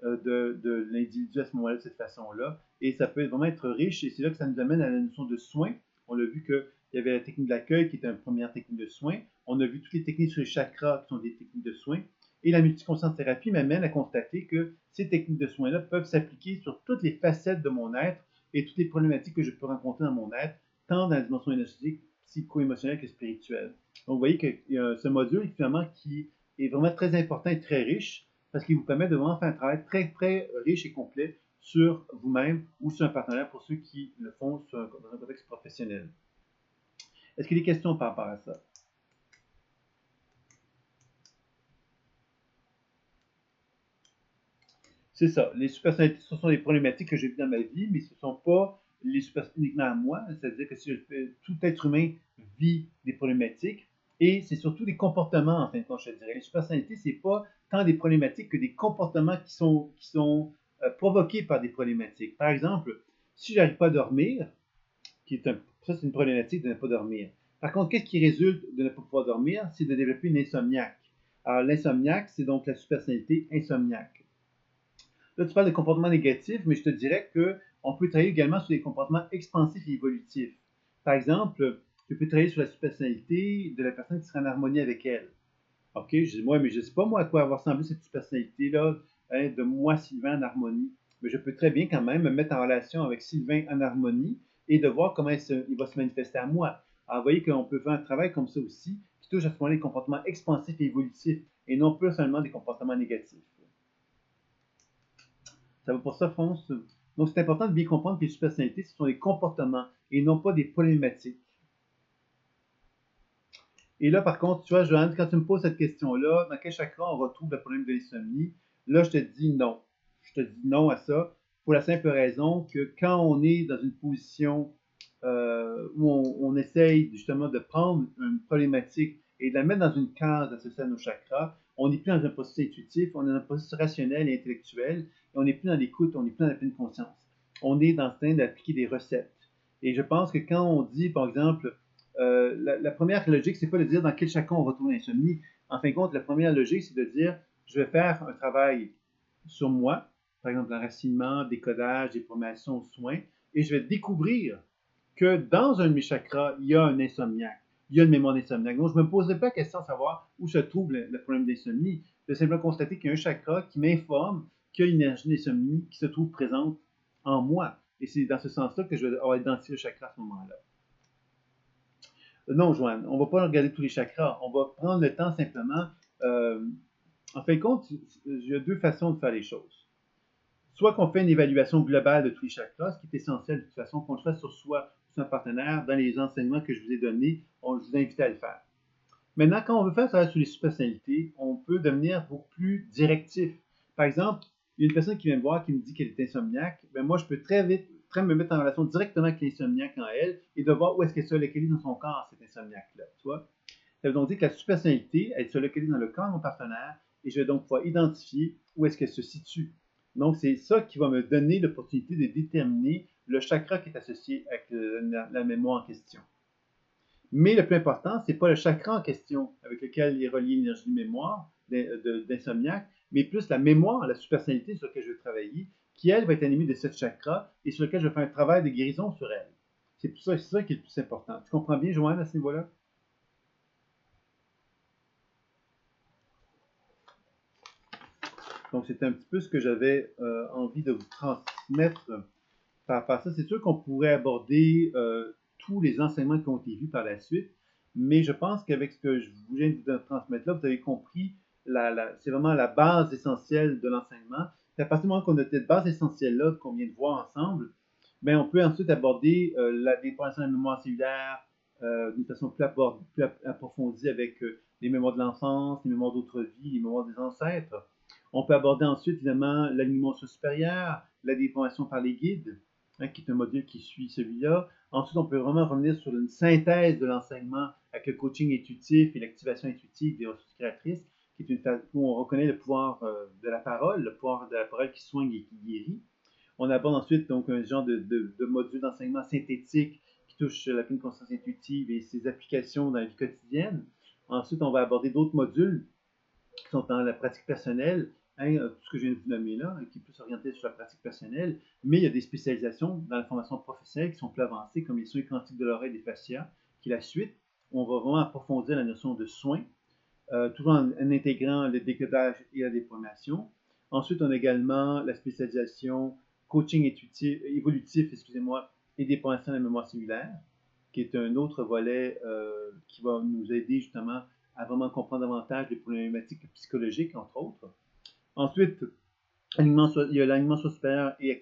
de l'individu à ce moment-là, de cette façon-là. Et ça peut vraiment être riche. Et c'est là que ça nous amène à la notion de soins. On a vu qu'il y avait la technique de l'accueil qui était une première technique de soins. On a vu toutes les techniques sur les chakras qui sont des techniques de soins. Et la multiconscience thérapie m'amène à constater que ces techniques de soins-là peuvent s'appliquer sur toutes les facettes de mon être et toutes les problématiques que je peux rencontrer dans mon être, tant dans la dimension énergétique, psycho-émotionnelle que spirituelle. Donc, vous voyez qu'il y a ce module, finalement, qui est vraiment très important et très riche, parce qu'il vous permet de vraiment faire un travail très, très riche et complet sur vous-même ou sur un partenaire pour ceux qui le font dans un contexte professionnel. Est-ce qu'il y a des questions par rapport à ça? C'est ça. Les super-personnalités, ce sont des problématiques que j'ai vues dans ma vie, mais ce ne sont pas les super uniquement à moi, c'est-à-dire que tout être humain vit des problématiques et c'est surtout des comportements, en fin de compte, je te dirais. Les supersonnalités, c'est pas tant des problématiques que des comportements qui sont provoqués par des problématiques. Par exemple, si j'arrive pas à dormir, ça c'est une problématique de ne pas dormir. Par contre, qu'est-ce qui résulte de ne pas pouvoir dormir? C'est de développer une insomniaque. Alors, l'insomniaque, c'est donc la supersonnalité insomniaque. Là, tu parles de comportements négatifs, mais je te dirais qu'on peut travailler également sur des comportements expansifs et évolutifs. Par exemple, tu peux travailler sur la personnalité de la personne qui sera en harmonie avec elle. OK, je dis, moi, mais je ne sais pas moi à quoi avoir semblé cette personnalité-là, hein, de moi, Sylvain, en harmonie. Mais je peux très bien quand même me mettre en relation avec Sylvain en harmonie et de voir comment il va se manifester à moi. Alors, vous voyez qu'on peut faire un travail comme ça aussi, qui touche à ce moment les comportements expansifs et évolutifs, et non pas seulement des comportements négatifs. Ça va pour ça, Fonce? Donc, c'est important de bien comprendre que les personnalités, ce sont des comportements et non pas des problématiques. Et là, par contre, tu vois, Joanne, quand tu me poses cette question-là, dans quel chakra on retrouve le problème de l'insomnie? Là, je te dis non. Je te dis non à ça pour la simple raison que quand on est dans une position où on essaye justement de prendre une problématique et de la mettre dans une case associée à nos chakras, on n'est plus dans un processus intuitif, on est dans un processus rationnel et intellectuel, et on n'est plus dans l'écoute, on n'est plus dans la pleine conscience. On est dans le train d'appliquer des recettes. Et je pense que quand on dit, par exemple, la première logique, c'est pas de dire dans quel chakra on retrouve l'insomnie. En fin de compte, la première logique, c'est de dire, je vais faire un travail sur moi, par exemple l'enracinement, décodage, déformation, soins, et je vais découvrir que dans un de mes chakras, il y a un insomniaque, il y a une mémoire d'insomniaque. Donc, je ne me poserai pas la question de savoir où se trouve le problème d'insomnie. Je vais simplement constater qu'il y a un chakra qui m'informe qu'il y a une énergie d'insomnie qui se trouve présente en moi. Et c'est dans ce sens-là que je vais avoir identifié le chakra à ce moment-là. Non, Joanne, on ne va pas regarder tous les chakras. On va prendre le temps simplement. Euh, en fin de compte, il y a deux façons de faire les choses. Soit qu'on fait une évaluation globale de tous les chakras, ce qui est essentiel de toute façon, qu'on le fasse sur soi, sur un partenaire, dans les enseignements que je vous ai donnés, je vous invite à le faire. Maintenant, quand on veut faire ça sur les supersonnalités, on peut devenir beaucoup plus directif. Par exemple, il y a une personne qui vient me voir qui me dit qu'elle est insomniaque, ben moi je peux très vite me mettre en relation directement avec l'insomniaque en elle et de voir où est-ce qu'elle se localise dans son corps, cette insomniaque-là. Tu vois? Ça veut donc dire que la supersonnalité, elle se localise dans le corps de mon partenaire et je vais donc pouvoir identifier où est-ce qu'elle se situe. Donc, c'est ça qui va me donner l'opportunité de déterminer le chakra qui est associé avec la mémoire en question. Mais le plus important, ce n'est pas le chakra en question avec lequel est reliée l'énergie de mémoire, d'insomniaque, mais plus la mémoire, la supersonnalité sur laquelle je vais travailler, qui, elle, va être animée de cette chakra et sur laquelle je vais faire un travail de guérison sur elle. C'est ça qui est le plus important. Tu comprends bien, Joanne, à ce niveau-là? Donc, c'était un petit peu ce que j'avais envie de vous transmettre par rapport à ça. C'est sûr qu'on pourrait aborder tous les enseignements qui ont été vus par la suite, mais je pense qu'avec ce que je viens de vous transmettre là, vous avez compris, c'est vraiment la base essentielle de l'enseignement. C'est à partir du moment qu'on a cette base essentielle-là qu'on vient de voir ensemble, ben, on peut ensuite aborder la dépression de la mémoire cellulaire d'une façon plus approfondie avec les mémoires de l'enfance, les mémoires d'autres vies, les mémoires des ancêtres. On peut aborder ensuite, évidemment, l'alignement supérieur, la déformation par les guides, hein, qui est un module qui suit celui-là. Ensuite, on peut vraiment revenir sur une synthèse de l'enseignement avec le coaching intuitif et l'activation intuitive des ressources créatrices, qui est une phase où on reconnaît le pouvoir de la parole, le pouvoir de la parole qui soigne et qui guérit. On aborde ensuite donc un genre de module d'enseignement synthétique qui touche la pleine conscience intuitive et ses applications dans la vie quotidienne. Ensuite, on va aborder d'autres modules qui sont dans la pratique personnelle, hein, tout ce que je viens de vous nommer là, qui est plus orienté sur la pratique personnelle, mais il y a des spécialisations dans la formation professionnelle qui sont plus avancées, comme les soins quantiques de l'oreille et des fascias, qui est la suite. On va vraiment approfondir la notion de soins, toujours en intégrant le décodage et la déformation. Ensuite, on a également la spécialisation coaching évolutif, excusez-moi, et déformation de la mémoire cellulaire, qui est un autre volet qui va nous aider justement à vraiment comprendre davantage les problématiques psychologiques, entre autres. Ensuite, il y a l'alignement supérieur et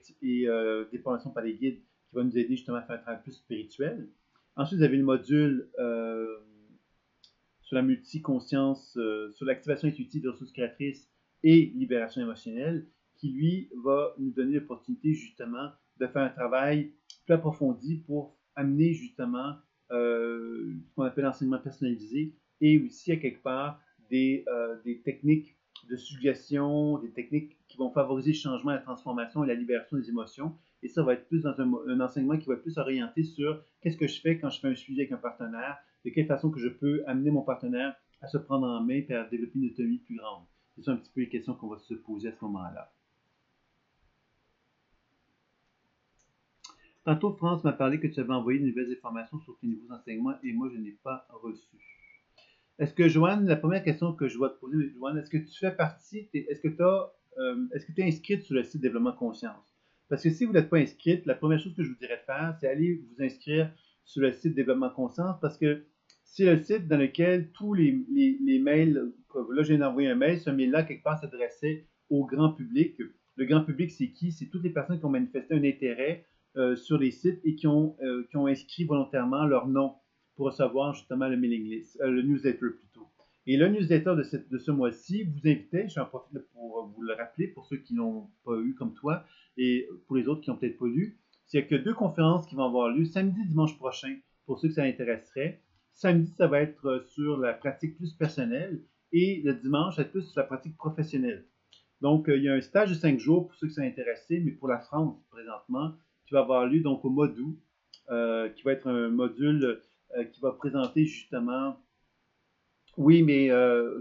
déformation par les guides qui va nous aider justement à faire un travail plus spirituel. Ensuite, vous avez le module sur la multiconscience, sur l'activation intuitive des ressources créatrices et libération émotionnelle, qui lui va nous donner l'opportunité justement de faire un travail plus approfondi pour amener justement ce qu'on appelle l'enseignement personnalisé et aussi à quelque part des techniques de suggestion, des techniques qui vont favoriser le changement, la transformation et la libération des émotions. Et ça va être plus dans un enseignement qui va être plus orienté sur qu'est-ce que je fais quand je fais un suivi avec un partenaire, de quelle façon que je peux amener mon partenaire à se prendre en main et à développer une autonomie plus grande. C'est ça un petit peu les questions qu'on va se poser à ce moment-là. Tantôt, France m'a parlé que tu avais envoyé de nouvelles informations sur tes nouveaux enseignements et moi, je n'ai pas reçu. Est-ce que, Joanne, la première question que je dois te poser, Joanne, est-ce que tu fais partie, est-ce que tu es inscrite sur le site Développement Conscience? Parce que si vous n'êtes pas inscrite, la première chose que je vous dirais de faire, c'est aller vous inscrire sur le site Développement Conscience parce que c'est le site dans lequel tous les mails, là, je viens d'envoyer un mail, ce mail-là, quelque part, s'adressait au grand public. Le grand public, c'est qui? C'est toutes les personnes qui ont manifesté un intérêt sur les sites et qui ont inscrit volontairement leur nom pour recevoir justement le mailing list, le newsletter plutôt. Et le newsletter de ce mois-ci vous invitait, j'en profite pour vous le rappeler pour ceux qui n'ont pas eu comme toi et pour les autres qui n'ont peut-être pas lu, c'est que 2 conférences qui vont avoir lieu samedi, dimanche prochain pour ceux que ça intéresserait. Samedi, ça va être sur la pratique plus personnelle et le dimanche, ça va être plus sur la pratique professionnelle. Donc, il y a un stage de 5 jours pour ceux qui sont intéressés, mais pour la France présentement, qui va avoir lieu donc au mois d'août, qui va être un module qui va présenter justement. Oui, mais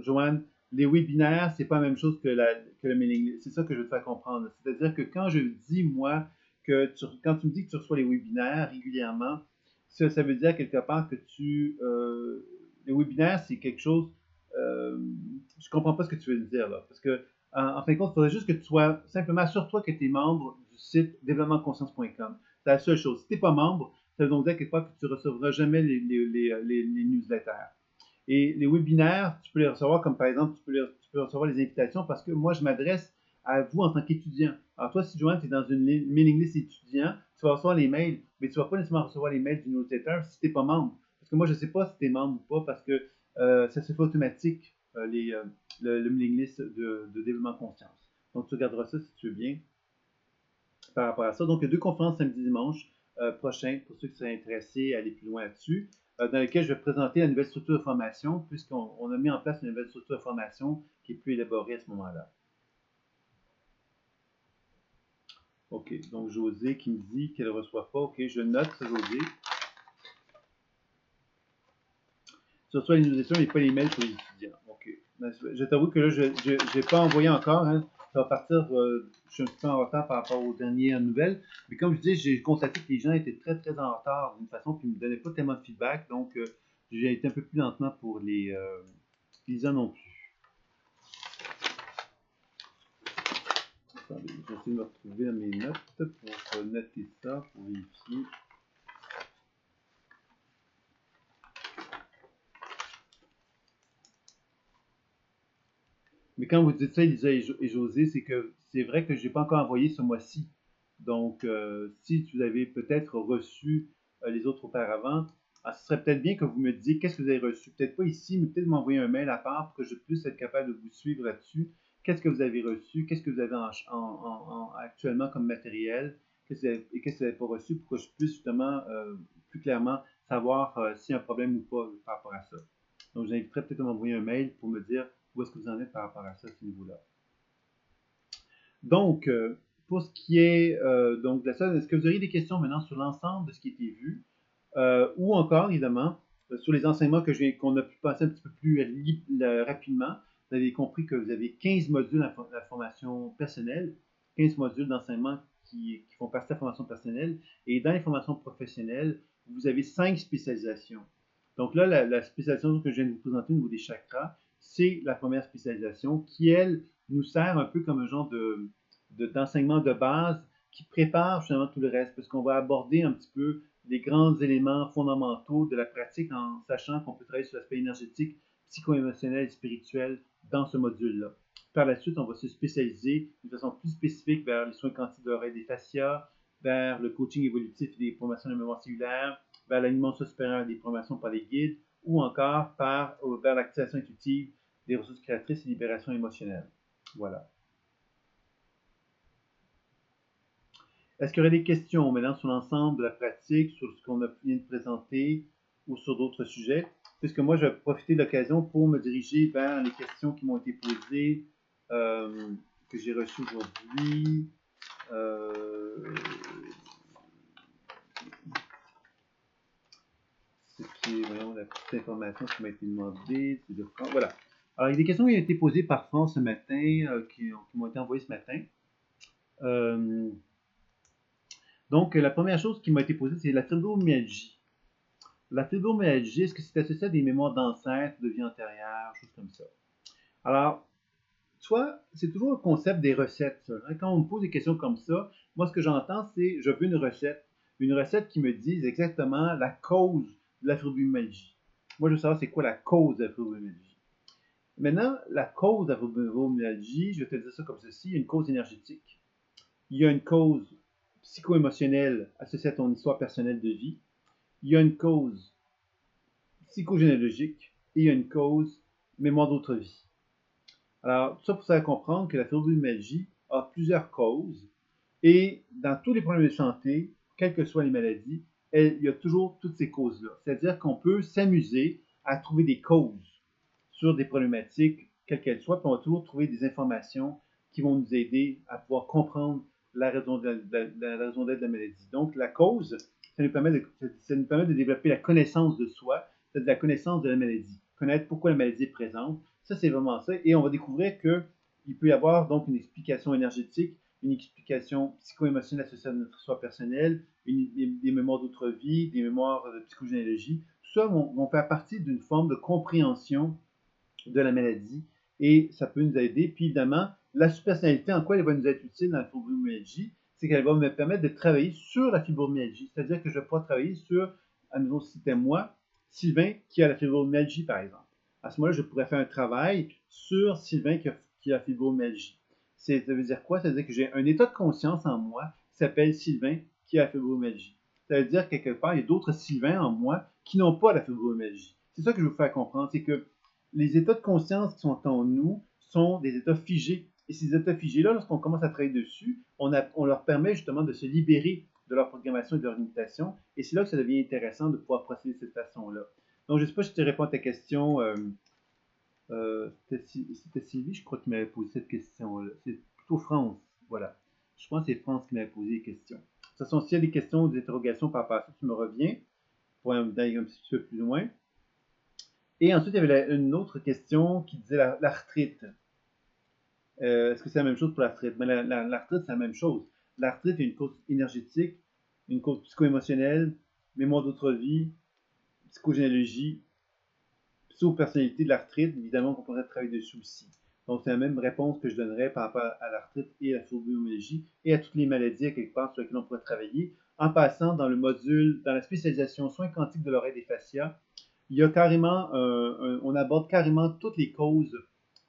Joanne, les webinaires, c'est pas la même chose que le mailing list. C'est ça que je veux te faire comprendre. C'est-à-dire que quand je dis, moi, quand tu me dis que tu reçois les webinaires régulièrement, ça veut dire quelque part que les webinaires, c'est quelque chose. Je comprends pas ce que tu veux dire là. Parce que, en fin de compte, il faudrait juste que tu sois simplement assure-toi que tu es membre du site développementconscience.com. C'est la seule chose. Si tu n'es pas membre, ça veut donc dire quelque part que tu ne recevras jamais les newsletters. Et les webinaires, tu peux les recevoir comme par exemple, tu peux recevoir les invitations parce que moi, je m'adresse à vous en tant qu'étudiant. Alors toi, si Joanne, tu es dans une mailing list étudiant, tu vas recevoir les mails, mais tu ne vas pas nécessairement recevoir les mails du newsletter si tu n'es pas membre. Parce que moi, je ne sais pas si tu es membre ou pas parce que ça se fait automatique, le mailing list de développement conscience. Donc, tu regarderas ça si tu veux bien par rapport à ça. Donc, il y a 2 conférences samedi dimanche prochain pour ceux qui seraient intéressés à aller plus loin là-dessus, dans lesquelles je vais présenter la nouvelle structure de formation, puisqu'on a mis en place une nouvelle structure de formation qui est plus élaborée à ce moment-là. OK, donc José qui me dit qu'elle ne reçoit pas. OK, je note ça, José. Tu reçois les newsletters, mais pas les mails pour les étudiants. OK. Je t'avoue que là, je n'ai pas envoyé encore. Hein. Ça va partir, je suis un petit peu en retard par rapport aux dernières nouvelles. Mais comme je dis, j'ai constaté que les gens étaient très, très en retard d'une façon qui ne me donnait pas tellement de feedback. Donc, j'ai été un peu plus lentement pour les gens non plus. Attendez, je vais essayer de me retrouver dans mes notes pour noter ça, pour vérifier. Mais quand vous dites ça, Elisa et José, c'est que c'est vrai que je n'ai pas encore envoyé ce mois-ci. Donc, si vous avez peut-être reçu les autres auparavant, ce serait peut-être bien que vous me disiez qu'est-ce que vous avez reçu. Peut-être pas ici, mais peut-être m'envoyer un mail à part pour que je puisse être capable de vous suivre là-dessus. Qu'est-ce que vous avez reçu? Qu'est-ce que vous avez actuellement comme matériel? Et qu'est-ce que vous n'avez pas reçu pour que je puisse justement plus clairement savoir s'il y a un problème ou pas par rapport à ça. Donc, j'inviterais peut-être à m'envoyer un mail pour me dire où est-ce que vous en êtes par rapport à ça, à ce niveau-là. Donc, pour ce qui est donc de ça, est-ce que vous auriez des questions maintenant sur l'ensemble de ce qui a été vu ou encore, évidemment, sur les enseignements qu'on a pu passer un petit peu plus rapidement? Vous avez compris que vous avez 15 modules à la formation personnelle, 15 modules d'enseignement qui font partie de la formation personnelle. Et dans les formations professionnelles, vous avez 5 spécialisations. Donc là, la spécialisation que je viens de vous présenter au niveau des chakras, c'est la première spécialisation qui, elle, nous sert un peu comme un genre d'enseignement de base qui prépare finalement tout le reste, parce qu'on va aborder un petit peu les grands éléments fondamentaux de la pratique en sachant qu'on peut travailler sur l'aspect énergétique, psycho-émotionnel et spirituel dans ce module-là. Par la suite, on va se spécialiser de façon plus spécifique vers les soins quantiques de l'oreille et des fascias, vers le coaching évolutif et des formations de mémoire cellulaire, vers l'alimentation supérieure et des formations par les guides, ou encore vers l'activation intuitive des ressources créatrices et libération émotionnelle. Voilà. Est-ce qu'il y aurait des questions maintenant sur l'ensemble de la pratique, sur ce qu'on vient de présenter ou sur d'autres sujets? Puisque moi, je vais profiter de l'occasion pour me diriger vers les questions qui m'ont été posées, que j'ai reçues aujourd'hui. Ce qui est, voyons, la petite information qui m'a été demandée, c'est de France. Voilà. Alors, il y a des questions qui ont été posées par France ce matin, qui m'ont été envoyées ce matin. Donc, la première chose qui m'a été posée, c'est la fibromyalgie. La fibromyalgie, est-ce que c'est associé à des mémoires d'ancêtres, de vie antérieure, choses comme ça? Alors, toi, c'est toujours le concept des recettes. Ça, hein? Quand on me pose des questions comme ça, moi, ce que j'entends, c'est je veux une recette qui me dise exactement la cause de la fibromyalgie. Moi, je veux savoir c'est quoi la cause de la fibromyalgie. Maintenant, la cause de la fibromyalgie, je vais te dire ça comme ceci, il y a une cause énergétique, il y a une cause psycho-émotionnelle associée à ton histoire personnelle de vie, il y a une cause psychogénéalogique et il y a une cause mémoire d'autre vie. Alors, tout ça pour ça comprendre que la fibromyalgie a plusieurs causes et dans tous les problèmes de santé, quelles que soient les maladies, il y a toujours toutes ces causes-là. C'est-à-dire qu'on peut s'amuser à trouver des causes sur des problématiques, quelles qu'elles soient, puis on va toujours trouver des informations qui vont nous aider à pouvoir comprendre la raison d'être de la maladie. Donc, la cause, ça nous permet de développer la connaissance de soi, c'est-à-dire la connaissance de la maladie, connaître pourquoi la maladie est présente. Ça, c'est vraiment ça. Et on va découvrir qu'il peut y avoir donc une explication énergétique, une explication psycho-émotionnelle associée à notre soi personnel, des mémoires d'autre vie, des mémoires de psychogénéalogie. Tout ça vont faire partie d'une forme de compréhension de la maladie et ça peut nous aider. Puis évidemment, la subpersonnalité, en quoi elle va nous être utile dans la fibromyalgie, c'est qu'elle va me permettre de travailler sur la fibromyalgie. C'est-à-dire que je vais pouvoir travailler sur, à nouveau, si c'était moi, Sylvain, qui a la fibromyalgie, par exemple. À ce moment-là, je pourrais faire un travail sur Sylvain qui a la fibromyalgie. Ça veut dire quoi? Ça veut dire que j'ai un état de conscience en moi qui s'appelle Sylvain qui a la fibromyalgie. Ça veut dire que quelque part, il y a d'autres Sylvains en moi qui n'ont pas la fibromyalgie. C'est ça que je veux vous faire comprendre, c'est que les états de conscience qui sont en nous sont des états figés. Et ces états figés-là, lorsqu'on commence à travailler dessus, on leur permet justement de se libérer de leur programmation et de leur limitation. Et c'est là que ça devient intéressant de pouvoir procéder de cette façon-là. Donc, je ne sais pas si je te réponds à ta question. C'était Sylvie, je crois, qui m'avait posé cette question-là. C'est plutôt France. Voilà. Je pense que c'est France qui m'avait posé les questions. De toute façon, s'il y a des questions ou des interrogations par rapport à ça, tu me reviens pour aller un petit peu plus loin. Et ensuite, il y avait une autre question qui disait l'arthrite. Est-ce que c'est la même chose pour l'arthrite? Mais l'arthrite, c'est la même chose. L'arthrite est une cause énergétique, une cause psycho-émotionnelle, mémoire d'autre vie, psychogénéalogie, psychopersonnalité de l'arthrite. Évidemment, on pourrait travailler dessus aussi. Donc, c'est la même réponse que je donnerais par rapport à l'arthrite et à la fibromyalgie et à toutes les maladies à quelque part sur lesquelles on pourrait travailler. En passant dans le module, dans la spécialisation soins quantiques de l'oreille et des fascias, il y a carrément, on aborde carrément toutes les causes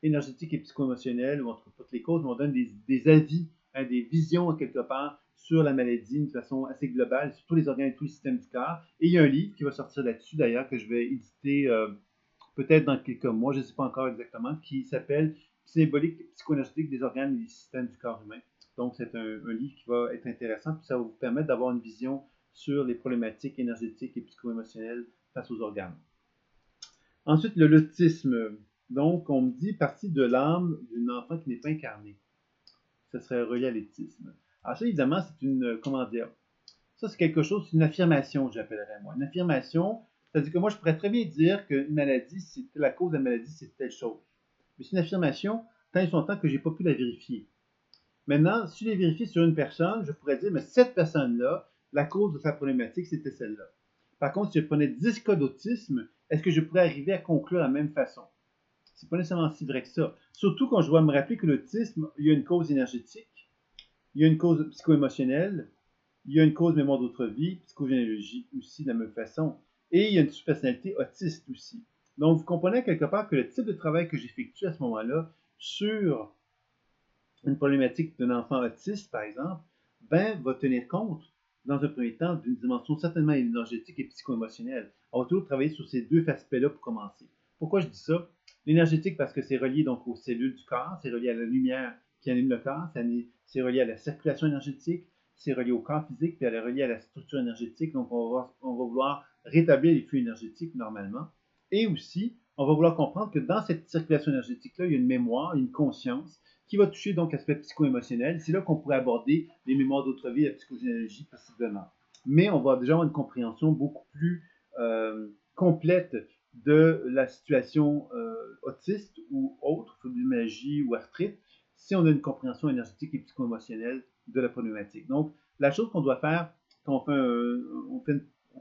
énergétiques et psycho-émotionnelles, ou entre toutes les causes, mais on donne des avis, hein, des visions quelque part sur la maladie d'une façon assez globale, sur tous les organes et tous les systèmes du corps. Et il y a un livre qui va sortir là-dessus d'ailleurs, que je vais éditer peut-être dans quelques mois, je ne sais pas encore exactement, qui s'appelle Symbolique psycho-énergétique des organes et des systèmes du corps humain. Donc c'est un livre qui va être intéressant, puis ça va vous permettre d'avoir une vision sur les problématiques énergétiques et psycho-émotionnelles face aux organes. Ensuite, l'autisme. Donc, on me dit partie de l'âme d'un enfant qui n'est pas incarné. Ça serait relié à l'autisme. Alors ça, évidemment, c'est une, comment dire, ça c'est quelque chose, c'est une affirmation, j'appellerais moi. Une affirmation, c'est-à-dire que moi, je pourrais très bien dire qu'une maladie, c'est la cause de la maladie, c'est telle chose. Mais c'est une affirmation tant et son temps que je n'ai pas pu la vérifier. Maintenant, si je l'ai vérifié sur une personne, je pourrais dire, mais cette personne-là, la cause de sa problématique, c'était celle-là. Par contre, si je prenais 10 cas d'autisme, est-ce que je pourrais arriver à conclure de la même façon? C'est pas nécessairement si vrai que ça. Surtout quand je dois me rappeler que l'autisme, il y a une cause énergétique, il y a une cause psycho-émotionnelle, il y a une cause mémoire d'autre vie, psychogénéalogie aussi de la même façon, et il y a une personnalité autiste aussi. Donc, vous comprenez quelque part que le type de travail que j'effectue à ce moment-là sur une problématique d'un enfant autiste, par exemple, ben, va tenir compte, dans un premier temps, d'une dimension certainement énergétique et psycho-émotionnelle. On va toujours travailler sur ces deux aspects-là pour commencer. Pourquoi je dis ça? L'énergétique, parce que c'est relié donc aux cellules du corps, c'est relié à la lumière qui anime le corps, c'est relié à la circulation énergétique, c'est relié au corps physique, puis elle est reliée à la structure énergétique. Donc, on va vouloir rétablir les flux énergétiques normalement. Et aussi, on va vouloir comprendre que dans cette circulation énergétique-là, il y a une mémoire, une conscience qui va toucher donc l'aspect psycho-émotionnel. C'est là qu'on pourrait aborder les mémoires d'autres vies, la psychogénéalogie possiblement. Mais on va déjà avoir une compréhension beaucoup plus complète de la situation autiste ou autre, fibromyalgie ou arthrite, si on a une compréhension énergétique et psycho-émotionnelle de la problématique. Donc, la chose qu'on doit faire quand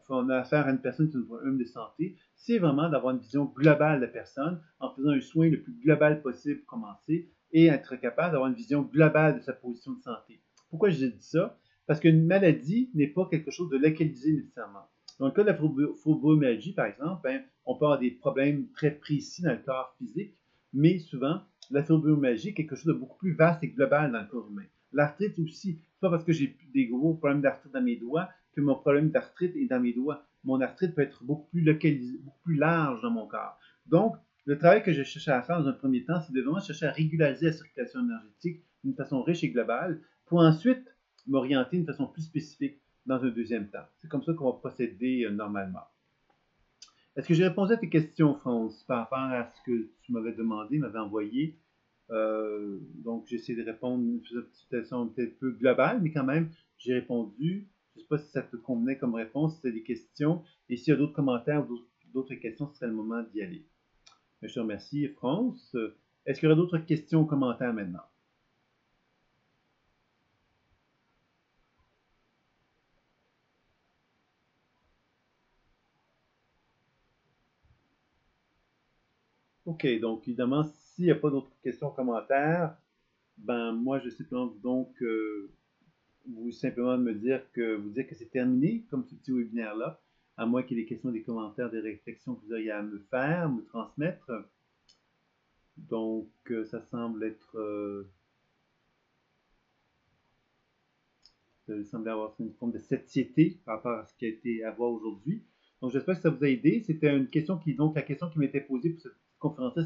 on a affaire à une personne qui a un problème de santé, c'est vraiment d'avoir une vision globale de la personne en faisant un soin le plus global possible pour commencer et être capable d'avoir une vision globale de sa position de santé. Pourquoi j'ai dit ça? Parce qu'une maladie n'est pas quelque chose de localisé nécessairement. Dans le cas de la fibromyalgie, par exemple, on peut avoir des problèmes très précis dans le corps physique, mais souvent, la fibromyalgie est quelque chose de beaucoup plus vaste et global dans le corps humain. L'arthrite aussi, c'est pas parce que j'ai des gros problèmes d'arthrite dans mes doigts que mon problème d'arthrite est dans mes doigts. Mon arthrite peut être beaucoup plus localisé, beaucoup plus large dans mon corps. Donc, le travail que je cherchais à faire dans un premier temps, c'est de vraiment chercher à régulariser la circulation énergétique d'une façon riche et globale, pour ensuite m'orienter d'une façon plus spécifique dans un deuxième temps. C'est comme ça qu'on va procéder normalement. Est-ce que j'ai répondu à tes questions, France, par rapport à ce que tu m'avais demandé, m'avais envoyé? Donc, j'ai essayé de répondre d'une façon peut-être peu globale, mais quand même, j'ai répondu. Je ne sais pas si ça te convenait comme réponse, si tu as des questions. Et s'il y a d'autres commentaires ou d'autres questions, ce serait le moment d'y aller. Je te remercie, France. Est-ce qu'il y aura d'autres questions ou commentaires maintenant? OK, donc évidemment, s'il n'y a pas d'autres questions ou commentaires, ben moi, je sais pas, donc vous simplement vous dire que c'est terminé, comme ce petit webinaire-là, à moins qu'il y ait des questions, des commentaires, des réflexions que vous auriez à me faire, me transmettre. Donc, ça semble être, ça semble avoir une forme de satiété par rapport à ce qui a été à voir aujourd'hui. Donc, j'espère que ça vous a aidé. C'était une question donc la question qui m'était posée pour cette conférence-là,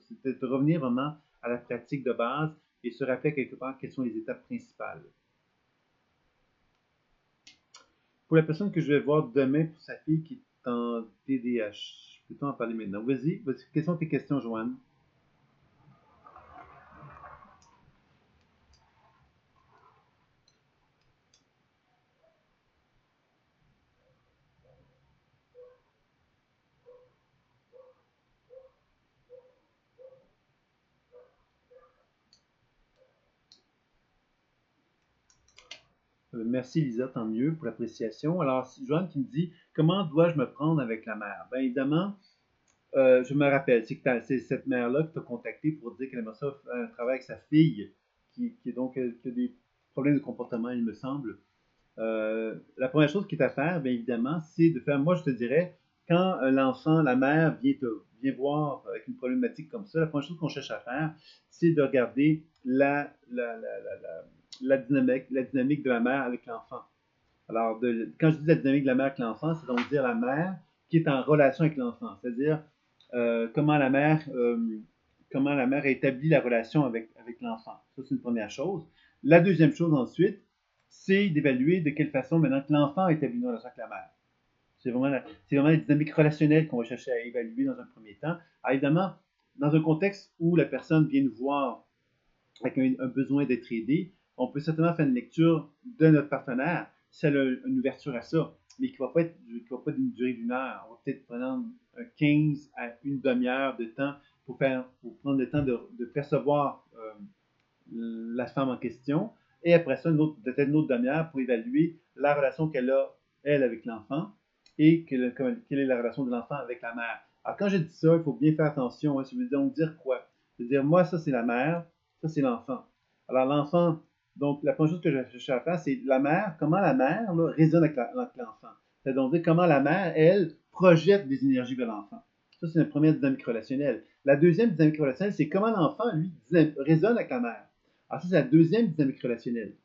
c'était de revenir vraiment à la pratique de base et se rappeler quelque part quelles sont les étapes principales. Pour la personne que je vais voir demain pour sa fille qui est en TDAH, peux-tu en parler maintenant? Vas-y, quelles sont tes questions, Joanne? Merci Lisa, tant mieux pour l'appréciation. Alors, Joanne qui me dit, comment dois-je me prendre avec la mère? Bien évidemment, je me rappelle, c'est cette mère-là qui t'a contacté pour dire qu'elle aimerait ça faire un travail avec sa fille, qui qui a des problèmes de comportement, il me semble. La première chose qui est à faire, bien évidemment, c'est de faire, moi je te dirais, quand l'enfant, la mère vient voir avec une problématique comme ça, la première chose qu'on cherche à faire, c'est de regarder la dynamique de la mère avec l'enfant. Alors, quand je dis la dynamique de la mère avec l'enfant, c'est donc dire la mère qui est en relation avec l'enfant, c'est-à-dire comment la mère établit la relation avec l'enfant. Ça, c'est une première chose. La deuxième chose ensuite, c'est d'évaluer de quelle façon maintenant que l'enfant établit une relation avec la mère. C'est vraiment la dynamique relationnelle qu'on va chercher à évaluer dans un premier temps. Alors évidemment, dans un contexte où la personne vient nous voir avec un besoin d'être aidé, on peut certainement faire une lecture de notre partenaire si elle a une ouverture à ça, mais qui ne va pas d'une durée d'une heure. On va peut-être prendre 15 à une demi-heure de temps pour prendre le temps de percevoir la femme en question, et après ça, peut-être une autre demi-heure pour évaluer la relation qu'elle a, elle, avec l'enfant, et quelle est la relation de l'enfant avec la mère. Alors, quand je dis ça, il faut bien faire attention. Hein, ça veut donc dire quoi? Ça veut dire, moi, ça, c'est la mère, ça, c'est l'enfant. Alors, l'enfant, donc, la première chose que je cherche à faire, c'est la mère, comment la mère là, résonne avec l'enfant. C'est donc dire comment la mère, elle, projette des énergies vers l'enfant. Ça, c'est la première dynamique relationnelle. La deuxième dynamique relationnelle, c'est comment l'enfant, lui, résonne avec la mère. Alors ça, c'est la deuxième dynamique relationnelle.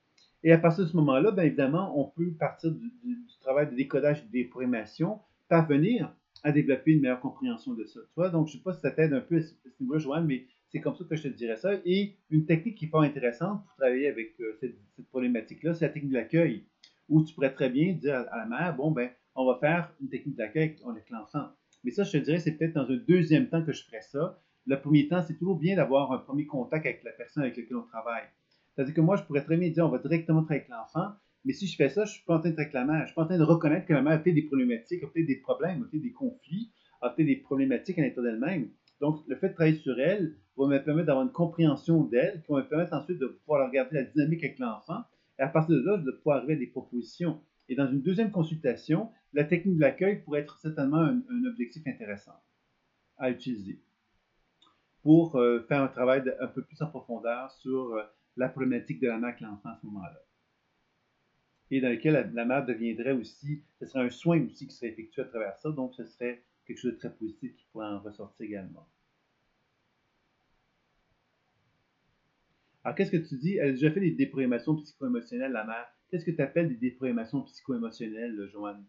Et à partir de ce moment-là, bien évidemment, on peut partir du travail de décodage et de déprogrammation, parvenir à développer une meilleure compréhension de ça. Tu vois, donc je ne sais pas si ça t'aide un peu à ce niveau-là, Joanne, mais C'est comme ça que je te dirais ça. Et une technique qui est pas intéressante pour travailler avec cette problématique-là, c'est la technique de l'accueil, où tu pourrais très bien dire à la mère, bon, ben, on va faire une technique d'accueil avec l'enfant. Mais ça, je te dirais, c'est peut-être dans un deuxième temps que je ferais ça. Le premier temps, c'est toujours bien d'avoir un premier contact avec la personne avec laquelle on travaille. C'est-à-dire que moi, je pourrais très bien dire, on va directement travailler avec l'enfant, mais si je fais ça, je ne suis pas en train de réclamer, je ne suis pas en train de reconnaître que la mère a peut-être des problématiques, a peut-être des problèmes, a peut-être des conflits, a peut-être des problématiques à l'intérieur d'elle-même. Donc, le fait de travailler sur elle va me permettre d'avoir une compréhension d'elle, qui va me permettre ensuite de pouvoir regarder la dynamique avec l'enfant, et à partir de là, de pouvoir arriver à des propositions. Et dans une deuxième consultation, la technique de l'accueil pourrait être certainement un objectif intéressant à utiliser pour faire un travail un peu plus en profondeur sur la problématique de la mère avec l'enfant à ce moment-là. Et dans lequel la mère deviendrait aussi, ce serait un soin aussi qui serait effectué à travers ça, donc ce serait quelque chose de très positif qui pourrait en ressortir également. Alors, qu'est-ce que tu dis? Elle a déjà fait des déprogrammations psycho-émotionnelles, la mère. Qu'est-ce que tu appelles des déprogrammations psycho-émotionnelles, Joanne?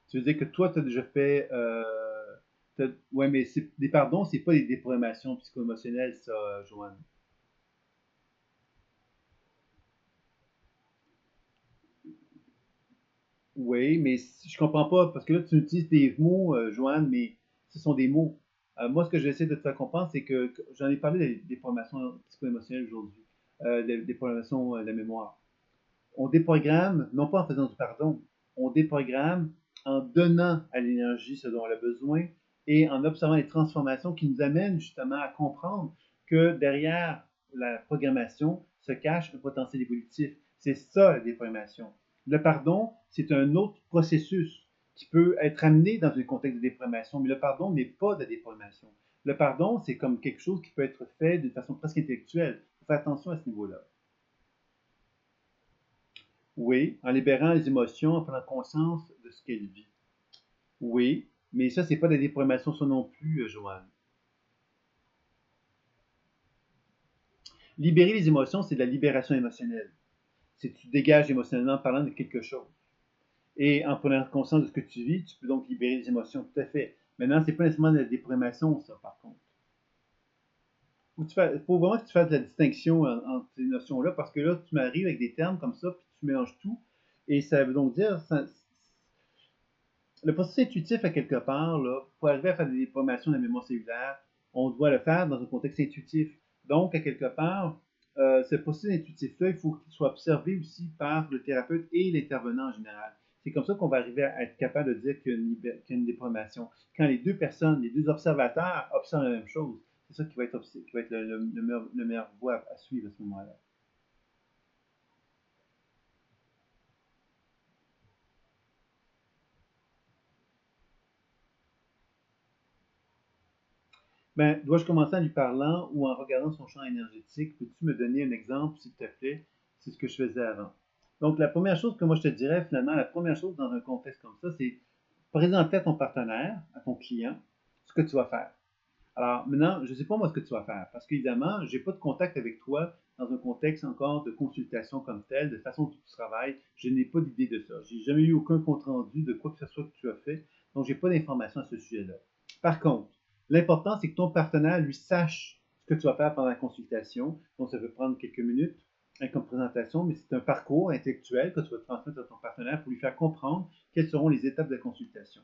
Tu veux dire que toi, tu as déjà fait. Ouais, mais des pardons, c'est pas des déprogrammations psycho-émotionnelles, ça, Joanne. Oui, mais je comprends pas, parce que là, tu utilises des mots, Joanne, mais ce sont des mots. Moi, ce que j'essaie de te faire comprendre, c'est que j'en ai parlé des formations psycho-émotionnelles aujourd'hui, des formations de la mémoire. On déprogramme, non pas en faisant du pardon, on déprogramme en donnant à l'énergie ce dont elle a besoin et en observant les transformations qui nous amènent justement à comprendre que derrière la programmation se cache un potentiel évolutif. C'est ça la déprogrammation. Le pardon, c'est un autre processus qui peut être amené dans un contexte de déprogrammation, mais le pardon n'est pas de la déprogrammation. Le pardon, c'est comme quelque chose qui peut être fait d'une façon presque intellectuelle. Il faut faire attention à ce niveau-là. Oui, en libérant les émotions, en prenant conscience de ce qu'elle vit. Oui, mais ça, c'est pas de la déprogrammation, ça non plus, Joanne. Libérer les émotions, c'est de la libération émotionnelle. C'est que tu dégages émotionnellement parlant de quelque chose. Et en prenant conscience de ce que tu vis, tu peux donc libérer les émotions, tout à fait. Maintenant, c'est pas nécessairement de la déprogrammation, ça, par contre. Il faut vraiment que tu fasses la distinction entre ces notions-là, parce que là, tu m'arrives avec des termes comme ça, puis tu mélanges tout. Et ça veut donc dire, le processus intuitif, à quelque part, là, pour arriver à faire des déformations de la mémoire cellulaire, on doit le faire dans un contexte intuitif. Donc, à quelque part, ce processus intuitif-là, il faut qu'il soit observé aussi par le thérapeute et l'intervenant en général. C'est comme ça qu'on va arriver à être capable de dire qu'il y a une déformation. Quand les deux personnes, les deux observateurs observent la même chose, c'est ça qui va être le meilleur voie à suivre à ce moment-là. Ben, dois-je commencer en lui parlant ou en regardant son champ énergétique? Peux-tu me donner un exemple, s'il te plaît? C'est ce que je faisais avant. Donc, la première chose que moi je te dirais, finalement, la première chose dans un contexte comme ça, c'est présenter à ton partenaire, à ton client, ce que tu vas faire. Alors, maintenant, je ne sais pas moi ce que tu vas faire, parce qu'évidemment, je n'ai pas de contact avec toi dans un contexte encore de consultation comme tel, de façon dont tu travailles. Je n'ai pas d'idée de ça. J'ai jamais eu aucun compte rendu de quoi que ce soit que tu as fait, donc j'ai pas d'informations à ce sujet-là. Par contre, l'important, c'est que ton partenaire, lui, sache ce que tu vas faire pendant la consultation. Donc, ça peut prendre quelques minutes comme présentation, mais c'est un parcours intellectuel que tu vas transmettre à ton partenaire pour lui faire comprendre quelles seront les étapes de la consultation.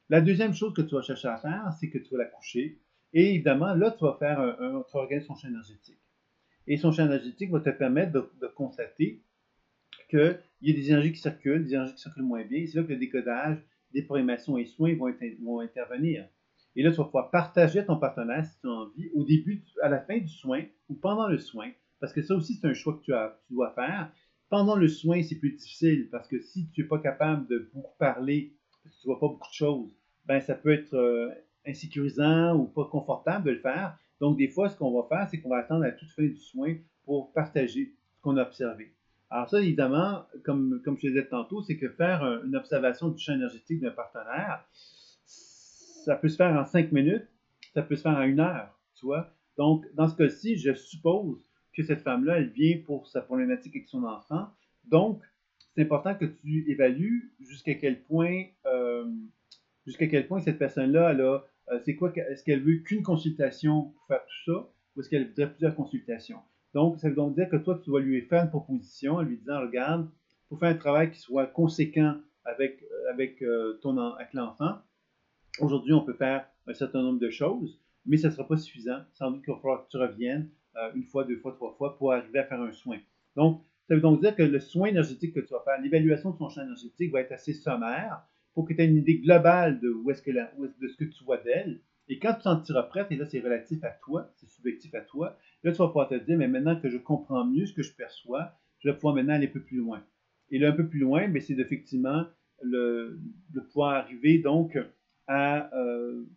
La deuxième chose que tu vas chercher à faire, c'est que tu vas la coucher. Et évidemment, là, tu vas faire tu vas regarder son champ énergétique. Et son champ énergétique va te permettre de constater qu'il y a des énergies qui circulent, des énergies qui circulent moins bien. Et c'est là que le décodage, déprogrammation et soins vont intervenir. Et là, tu vas pouvoir partager à ton partenaire, si tu as envie, au début, à la fin du soin ou pendant le soin, parce que ça aussi, c'est un choix que tu dois faire. Pendant le soin, c'est plus difficile, parce que si tu n'es pas capable de beaucoup parler, parce que tu ne vois pas beaucoup de choses, ben ça peut être insécurisant ou pas confortable de le faire. Donc, des fois, ce qu'on va faire, c'est qu'on va attendre à la toute fin du soin pour partager ce qu'on a observé. Alors ça, évidemment, comme je disais tantôt, c'est que faire une observation du champ énergétique d'un partenaire, ça peut se faire en 5 minutes, ça peut se faire en 1 heure, tu vois. Donc, dans ce cas-ci, je suppose que cette femme-là, elle vient pour sa problématique avec son enfant. Donc, c'est important que tu évalues jusqu'à quel point jusqu'à quel point cette personne-là, c'est quoi, est-ce qu'elle veut qu'une consultation pour faire tout ça, ou est-ce qu'elle voudrait plusieurs consultations? Donc, ça veut donc dire que toi, tu vas lui faire une proposition en lui disant, regarde, il faut faire un travail qui soit conséquent avec l'enfant. Aujourd'hui, on peut faire un certain nombre de choses, mais ça ne sera pas suffisant. Sans doute qu'il va falloir que tu reviennes une fois, deux fois, trois fois pour arriver à faire un soin. Donc, ça veut donc dire que le soin énergétique que tu vas faire, l'évaluation de ton champ énergétique va être assez sommaire pour que tu aies une idée globale de de ce que tu vois d'elle. Et quand tu te sentiras prête, et là c'est relatif à toi, c'est subjectif à toi, là tu vas pouvoir te dire, mais maintenant que je comprends mieux ce que je perçois, je vais pouvoir maintenant aller un peu plus loin. Et là, un peu plus loin, mais c'est effectivement de pouvoir arriver donc à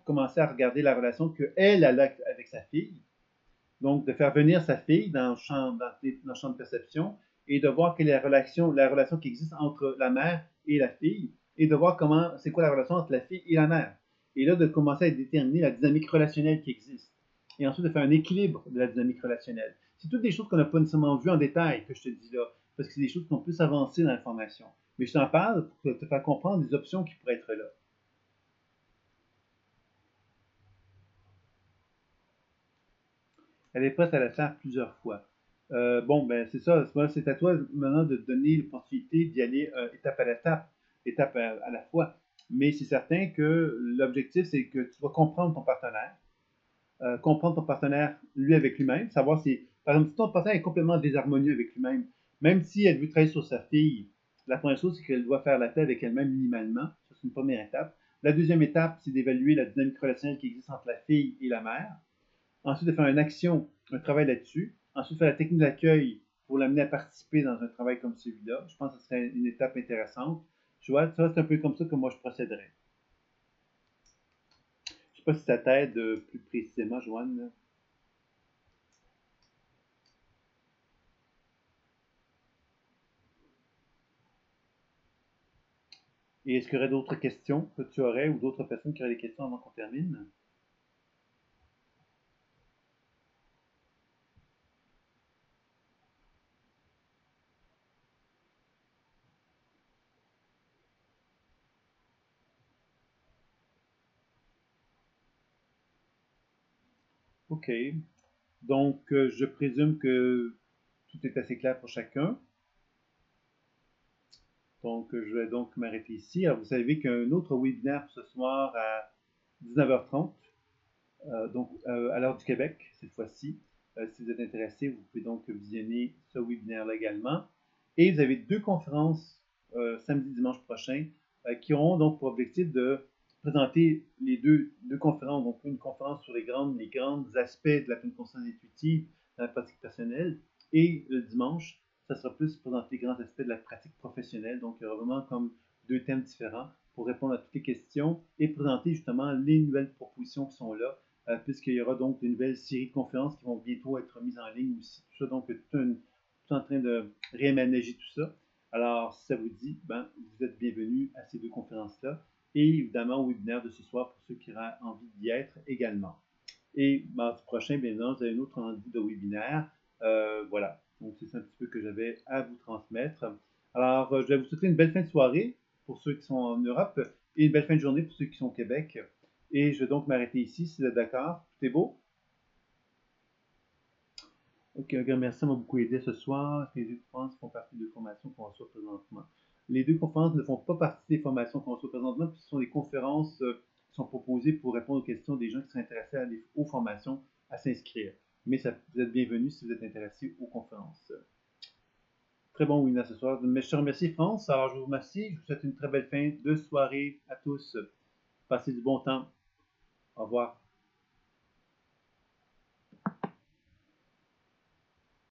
commencer à regarder la relation qu'elle a avec sa fille. Donc, de faire venir sa fille dans le champ de perception et de voir quelle est la relation qui existe entre la mère et la fille et de voir c'est quoi la relation entre la fille et la mère. Et là, de commencer à déterminer la dynamique relationnelle qui existe. Et ensuite, de faire un équilibre de la dynamique relationnelle. C'est toutes des choses qu'on n'a pas nécessairement vues en détail que je te dis là, parce que c'est des choses qui sont plus avancées dans l'information. Mais je t'en parle pour te faire comprendre des options qui pourraient être là. Elle est prête à le faire plusieurs fois. Bon, ben c'est ça. C'est à toi maintenant de te donner l'opportunité d'y aller étape à étape, étape à la fois. Mais c'est certain que l'objectif, c'est que tu vas comprendre ton partenaire, lui, avec lui-même, savoir si, par exemple, si ton partenaire est complètement désharmonieux avec lui-même, même si elle veut travailler sur sa fille, la première chose, c'est qu'elle doit faire la paix avec elle-même minimalement. Ça, c'est une première étape. La deuxième étape, c'est d'évaluer la dynamique relationnelle qui existe entre la fille et la mère. Ensuite, de faire une action, un travail là-dessus. Ensuite, faire la technique d'accueil pour l'amener à participer dans un travail comme celui-là. Je pense que ce serait une étape intéressante. Tu vois, ça, c'est un peu comme ça que moi je procéderais. Je ne sais pas si ça t'aide plus précisément, Joanne. Et est-ce qu'il y aurait d'autres questions que tu aurais ou d'autres personnes qui auraient des questions avant qu'on termine? OK. Donc, je présume que tout est assez clair pour chacun. Donc, je vais donc m'arrêter ici. Alors, vous savez qu'un autre webinaire ce soir à 19h30, donc à l'heure du Québec, cette fois-ci. Si vous êtes intéressé, vous pouvez donc visionner ce webinaire-là également. Et vous avez deux conférences samedi, dimanche prochain qui auront donc pour objectif de présenter les deux conférences. Donc, une conférence sur les grands aspects de la pleine conscience intuitive dans la pratique personnelle. Et le dimanche, ça sera plus présenter les grands aspects de la pratique professionnelle. Donc, il y aura vraiment comme deux thèmes différents pour répondre à toutes les questions et présenter justement les nouvelles propositions qui sont là puisqu'il y aura donc de nouvelles séries de conférences qui vont bientôt être mises en ligne aussi. Tout ça, donc, tout en train de réaménager tout ça. Alors, si ça vous dit, ben, vous êtes bienvenus à ces deux conférences-là et évidemment au webinaire de ce soir pour ceux qui auraient envie d'y être également. Et mardi prochain, bien évidemment, vous avez un autre rendez-vous de webinaire. Voilà. Donc, c'est ça un petit peu que j'avais à vous transmettre. Alors, je vais vous souhaiter une belle fin de soirée pour ceux qui sont en Europe et une belle fin de journée pour ceux qui sont au Québec. Et je vais donc m'arrêter ici, si vous êtes d'accord. Tout est beau? Ok, ok, merci, ça m'a beaucoup aidé ce soir. Les deux conférences font partie de formations qu'on reçoit présentement. Les deux conférences ne font pas partie des formations qu'on reçoit présentement, puisque ce sont des conférences qui sont proposées pour répondre aux questions des gens qui sont intéressés aux formations à s'inscrire. Mais vous êtes bienvenus si vous êtes intéressé aux conférences. Très bon webinaire ce soir. Mais je te remercie, France. Alors, je vous remercie. Je vous souhaite une très belle fin de soirée à tous. Passez du bon temps. Au revoir.